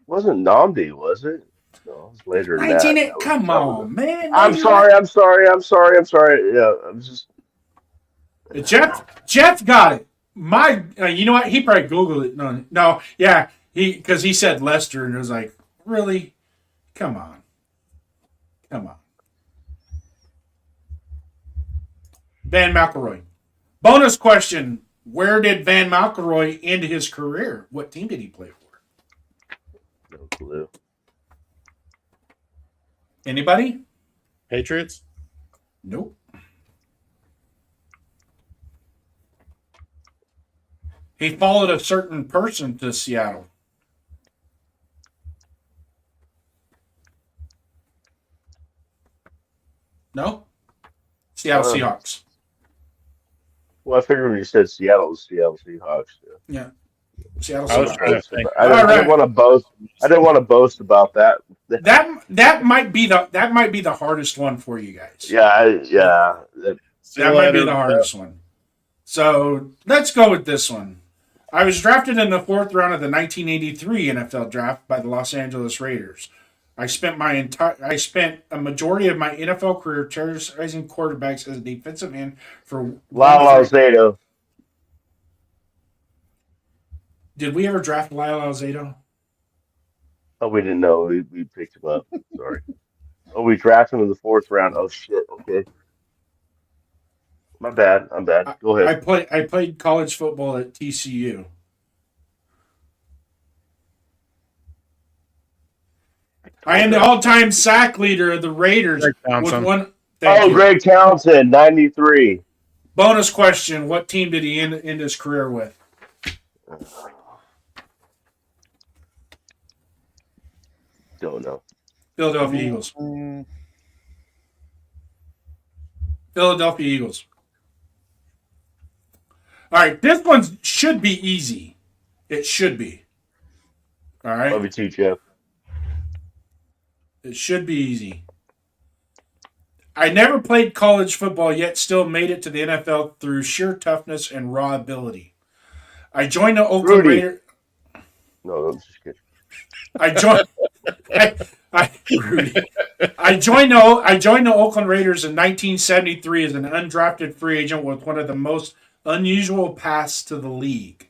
Wasn't Namdi, was it? No, it was later than that. Come on, man. I'm sorry. Yeah, I'm just. Jeff got it. You know what? He probably Googled it. No, yeah, because he said Lester, and it was like, really? Come on. Van McElroy. Bonus question: where did Van McElroy end his career? What team did he play for? No clue. Anybody? Patriots? Nope. He followed a certain person to Seattle. No? Seattle Seahawks. Well, I figured when you said Seattle, it was Seattle Seahawks. Yeah. Seattle I was Seahawks. trying to think. I didn't want to boast. I didn't want to boast about that. That might be the hardest one for you guys. Yeah. That might be the hardest one. So let's go with this one. I was drafted in the 4th round of the 1983 NFL draft by the Los Angeles Raiders. I spent a majority of my NFL career terrorizing quarterbacks as a defensive end for Lyle Alzado. Did we ever draft Lyle Alzado? Oh, we didn't know. We picked him up. Sorry. Oh, we drafted him in the 4th round. Oh shit. Okay. My bad. I'm bad. Go ahead. I played college football at TCU. I am the all-time sack leader of the Raiders with one. Greg Townsend, 93. Bonus question: what team did he end his career with? Don't know. Philadelphia Eagles. Philadelphia Eagles. All right, this one should be easy. It should be. All right. Love you too, Jeff. It should be easy. I never played college football, yet still made it to the NFL through sheer toughness and raw ability. I joined the Oakland Raiders. No, I'm just kidding. I joined the Oakland Raiders in 1973 as an undrafted free agent with one of the most unusual paths to the league.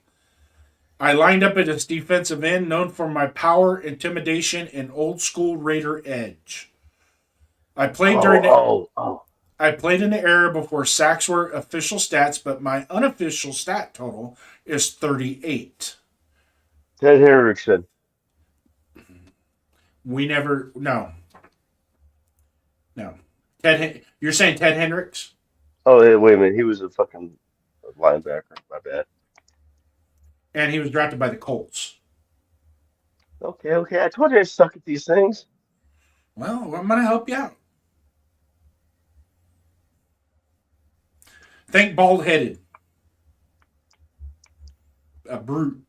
I lined up as defensive end, known for my power, intimidation, and old school Raider edge. I played I played in the era before sacks were official stats, but my unofficial stat total is 38. Ted Hendrickson. No. You're saying Ted Hendricks? Oh, wait a minute. He was a fucking linebacker. My bad. And he was drafted by the Colts. Okay. I told you I suck at these things. Well, I'm going to help you out. Think bald-headed. A brute.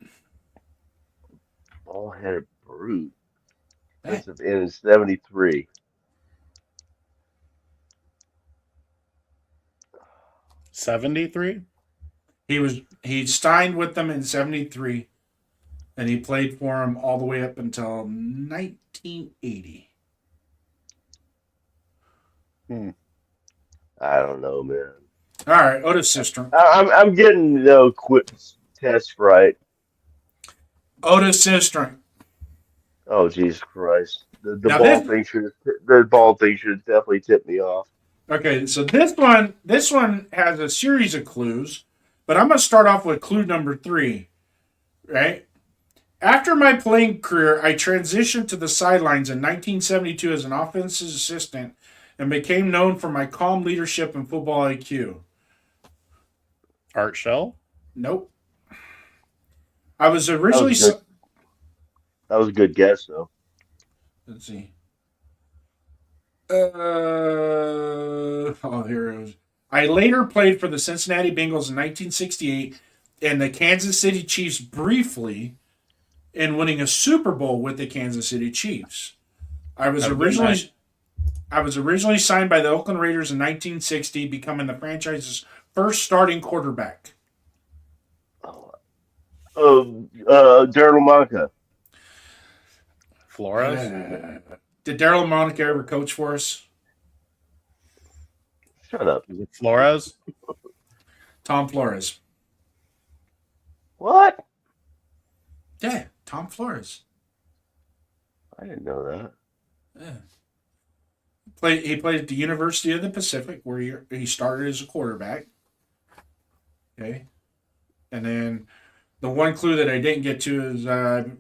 Ball-headed brute. Eh, That's in 73. 73? He signed with them in 73, and he played for them all the way up until 1980. I don't know, man. All right, Otis Sistrunk. I'm getting quick test right. Otis Sistrunk. Oh Jesus Christ! The Now ball this thing should definitely tip me off. Okay, so this one has a series of clues, but I'm going to start off with clue number 3, right? After my playing career, I transitioned to the sidelines in 1972 as an offensive assistant and became known for my calm leadership and football IQ. Art Shell? Nope. I was That originally... was good. That was a good guess, though. Let's see. Here it is. I later played for the Cincinnati Bengals in 1968 and the Kansas City Chiefs briefly in winning a Super Bowl with the Kansas City Chiefs. I was originally signed by the Oakland Raiders in 1960, becoming the franchise's first starting quarterback. Daryl Monica. Flores? Did Daryl Monica ever coach for us? Shut up. Is it Flores? Tom Flores. What? Yeah, Tom Flores. I didn't know that. Yeah. He played at the University of the Pacific, where he started as a quarterback. Okay, and then the one clue that I didn't get to is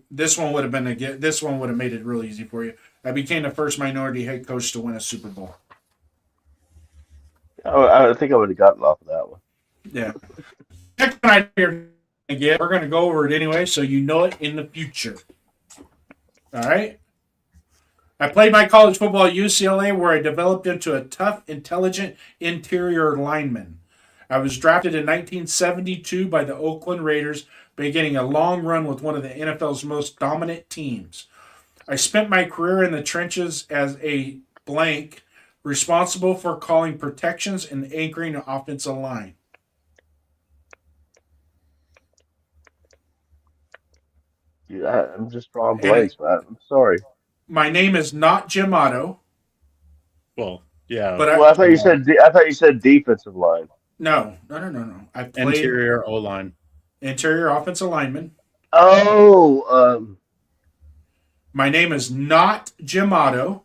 this one would have been this one would have made it real easy for you. I became the first minority head coach to win a Super Bowl. I think I would have gotten off of that one. Yeah. Next one I hear again, we're going to go over it anyway, so you know it in the future. All right. I played my college football at UCLA, where I developed into a tough, intelligent interior lineman. I was drafted in 1972 by the Oakland Raiders, beginning a long run with one of the NFL's most dominant teams. I spent my career in the trenches as a blank, responsible for calling protections and anchoring the offensive line. Yeah, I'm just drawing blanks, man. I'm sorry. My name is not Jim Otto. Well, yeah. But I thought you said defensive line. No. I played Interior O-line. interior offensive lineman. Oh, My name is not Jim Otto.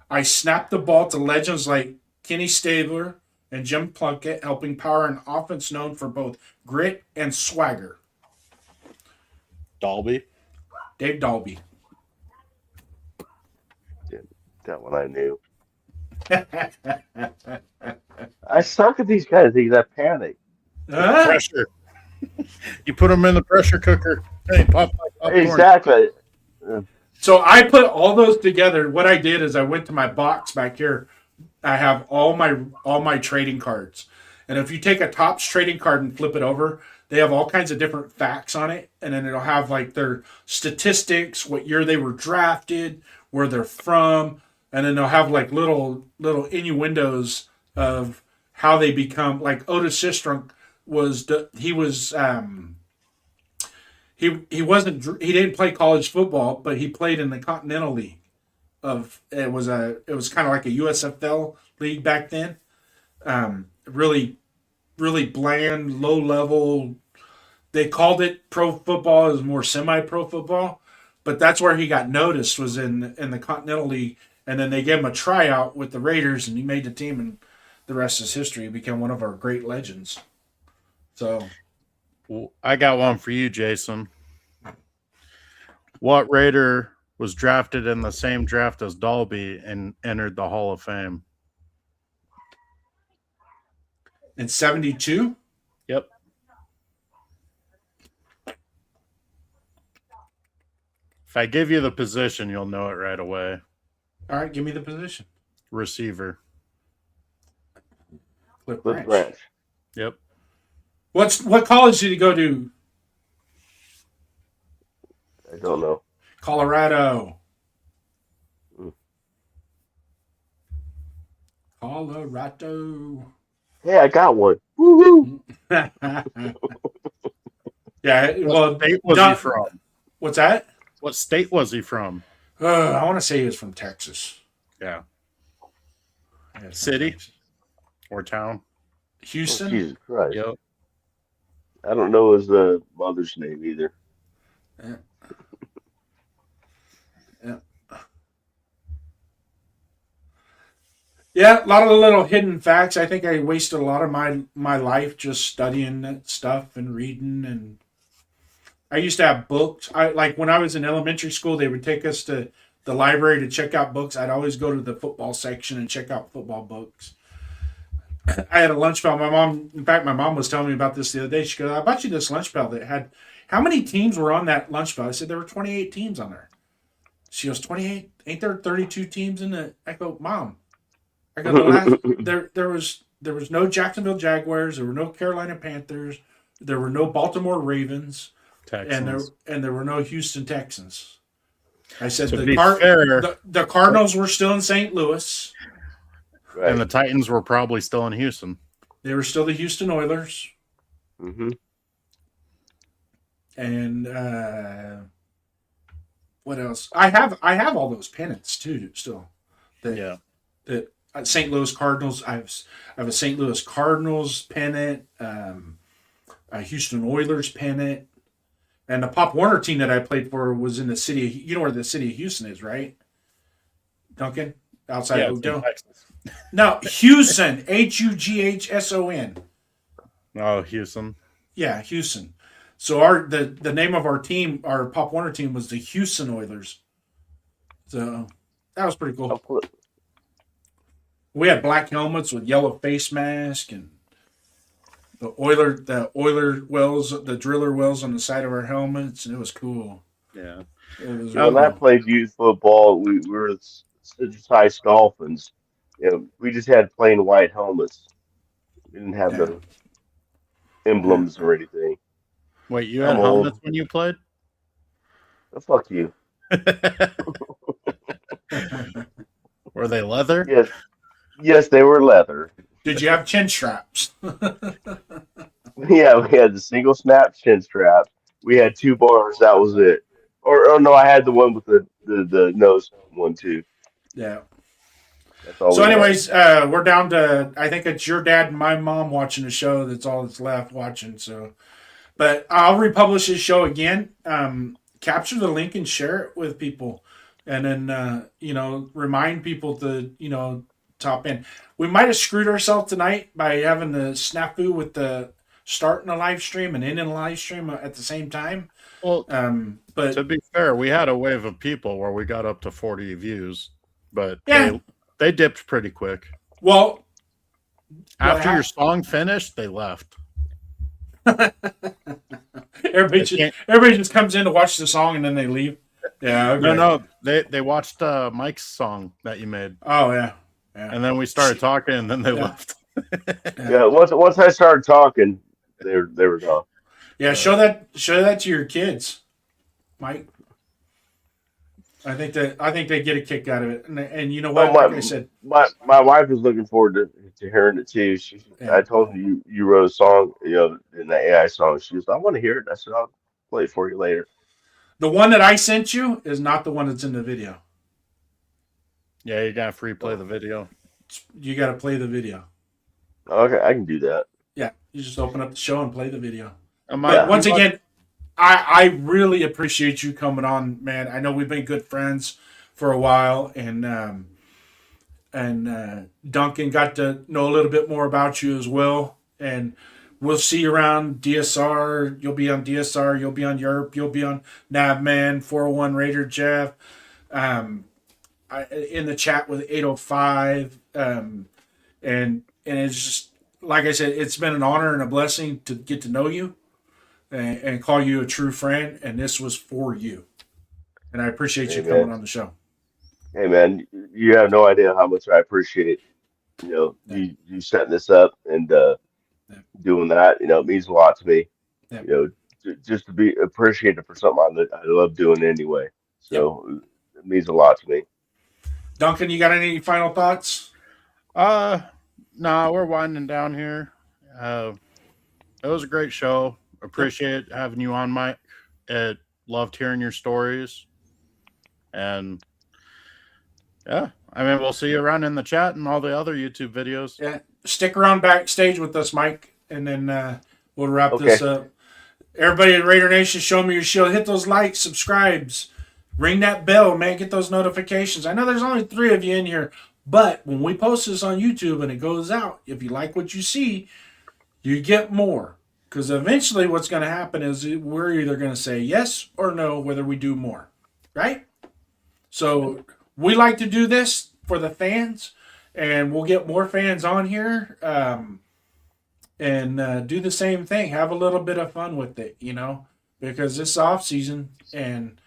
I snapped the ball to legends like Kenny Stabler and Jim Plunkett, helping power an offense known for both grit and swagger. Dalby. Dave Dalby. that one I knew. I suck at these kind of things. I panic. Huh? Pressure. You put them in the pressure cooker. Hey, pop popcorn. Exactly. So I put all those together. What I did is I went to my box back here. I have all my trading cards. And if you take a Topps trading card and flip it over, they have all kinds of different facts on it. And then it'll have like their statistics, what year they were drafted, where they're from. And then they'll have like little innuendos of how they become, like Otis Sistrunk he didn't play college football, but he played in the Continental League. It was kind of like a USFL league back then. Really, really bland, low level. They called it pro football. It was more semi-pro football, but that's where he got noticed, was in the Continental League. And then they gave him a tryout with the Raiders, and he made the team, and the rest is history. He became one of our great legends. So, I got one for you, Jason. What Raider was drafted in the same draft as Dalby and entered the Hall of Fame. In 72? Yep. If I give you the position, you'll know it right away. All right, give me the position. Receiver. Cliff Cliff Branch. Branch. Yep. What college did he go to? I don't know. Colorado. Mm. Colorado. Hey, I got one. Woohoo! Yeah, well, What state was he from? What's that? What state was he from? I want to say he was from Texas. Yeah. Yeah, from City? Texas. Or town? Oh, Houston. Jesus Christ. Yep. I don't know his mother's name either. Yeah. Yeah. Yeah, a lot of the little hidden facts. I think I wasted a lot of my life just studying that stuff and reading. And I used to have books. I like when I was in elementary school, they would take us to the library to check out books. I'd always go to the football section and check out football books. I had a lunch pail. My mom was telling me about this the other day. She goes, I bought you this lunch pail that had, how many teams were on that lunch pail? I said, there were 28 teams on there. She goes, 28? Ain't there 32 teams in it? I go, Mom. I go, the last, there was no Jacksonville Jaguars. There were no Carolina Panthers. There were no Baltimore Ravens. Texans. And there were no Houston Texans. I said, To be fair, the Cardinals were still in St. Louis. Right. and the Titans were probably still in Houston. They were still the Houston Oilers. Mm-hmm. And what else? I have all those pennants too still. Yeah. That St. Louis Cardinals. I have a St. Louis Cardinals pennant, a Houston Oilers pennant, and the Pop Warner team that I played for was in the city. You know where the city of Houston is, right? Duncan, outside Yeah, of it's in Oakdale. Texas. No, Houston, Hughson. Oh, Houston. Yeah, Houston. So the name of our team, our Pop Warner team, was the Houston Oilers. So that was pretty cool. We had black helmets with yellow face mask and the Oiler wells, the driller wells on the side of our helmets, and it was cool. Yeah. It was When I played youth football, we were the Citrus Dolphins. You know, we just had plain white helmets. We didn't have the emblems or anything. Wait, you had I'm old. helmets when you played? Oh, fuck you. Were they leather? Yes, they were leather. Did you have chin straps? Yeah, we had the single snap chin strap. We had 2 bars. That was it. Or no, I had the one with the nose one too. Yeah. That's all. So, we had. anyways, we're down to, I think it's your dad and my mom watching the show. That's all that's left watching. So, but I'll republish this show again. Capture the link and share it with people, and then remind people to top in. We might have screwed ourselves tonight by having the snafu with the starting a live stream and ending a live stream at the same time. Well, but to be fair, we had a wave of people where we got up to 40 views, but Yeah. they dipped pretty quick. well, After Yeah. your song finished, they left. everybody just comes in to watch the song and then they leave. Yeah. Okay. No, they watched Mike's song that you made, Oh yeah. Yeah. and then we started talking, and then they Yeah. left. Yeah, once I started talking, they were gone. Yeah, show that to your kids, Mike. I think they get a kick out of it, and you know what? Like I said, My wife was looking forward to hearing it too. Yeah. I told her you wrote a song, in the AI song. She was, I want to hear it. I said, I'll play it for you later. the one that I sent you is not the one that's in the video. Yeah, you gotta free play the video. You got to play the video. Okay, I can do that. Yeah, you just open up the show and play the video. Yeah. Once again, I really appreciate you coming on, man. I know we've been good friends for a while, and Duncan got to know a little bit more about you as well. And we'll see you around DSR. You'll be on DSR. You'll be on Europe. You'll be on Navman, 401 Raider Jeff. In the chat with 805, and it's just like I said, it's been an honor and a blessing to get to know you and call you a true friend. And this was for you, and I appreciate Hey you man, coming on the show. hey man, you have no idea how much I appreciate Yeah, you setting this up and yeah, doing that. It means a lot to me. yeah. Just to be appreciated for something I love doing anyway. Yep. So it means a lot to me. Duncan, you got any final thoughts? No, we're winding down here. It was a great show. Appreciate having you on, Mike. It loved hearing your stories. And yeah, I mean, we'll see you around in the chat and all the other YouTube videos. Yeah, stick around backstage with us, Mike, and then we'll wrap Okay. this up. Everybody at Raider Nation, show me your shield. Hit those likes, subscribes, ring that bell, man. Get those notifications. I know there's only 3 of you in here, but when we post this on YouTube and it goes out, if you like what you see, you get more. Because eventually what's going to happen is we're either going to say yes or no whether we do more, right? So we like to do this for the fans, and we'll get more fans on here and do the same thing. Have a little bit of fun with it, because it's off season. And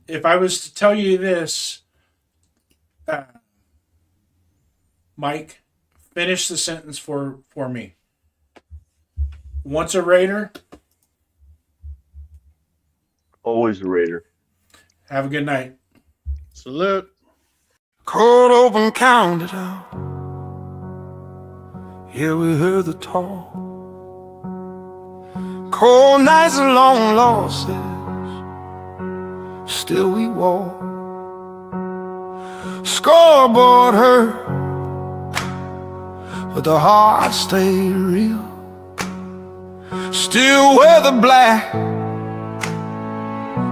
if I was to tell you this, Mike, finish the sentence for me. Once a Raider, Always a Raider. have a good night. Salute. Cold open, counted out. Yeah, we heard the talk. Cold nights and long losses. Still we walk. Scoreboard hurt, but the heart stayed real. Still wear the black,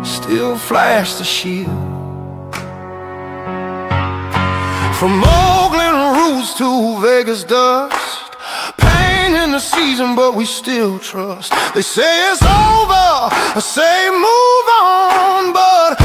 still flash the shield. From Oakland roots to Vegas dust, pain in the season, but we still trust. They say it's over, I say move on, but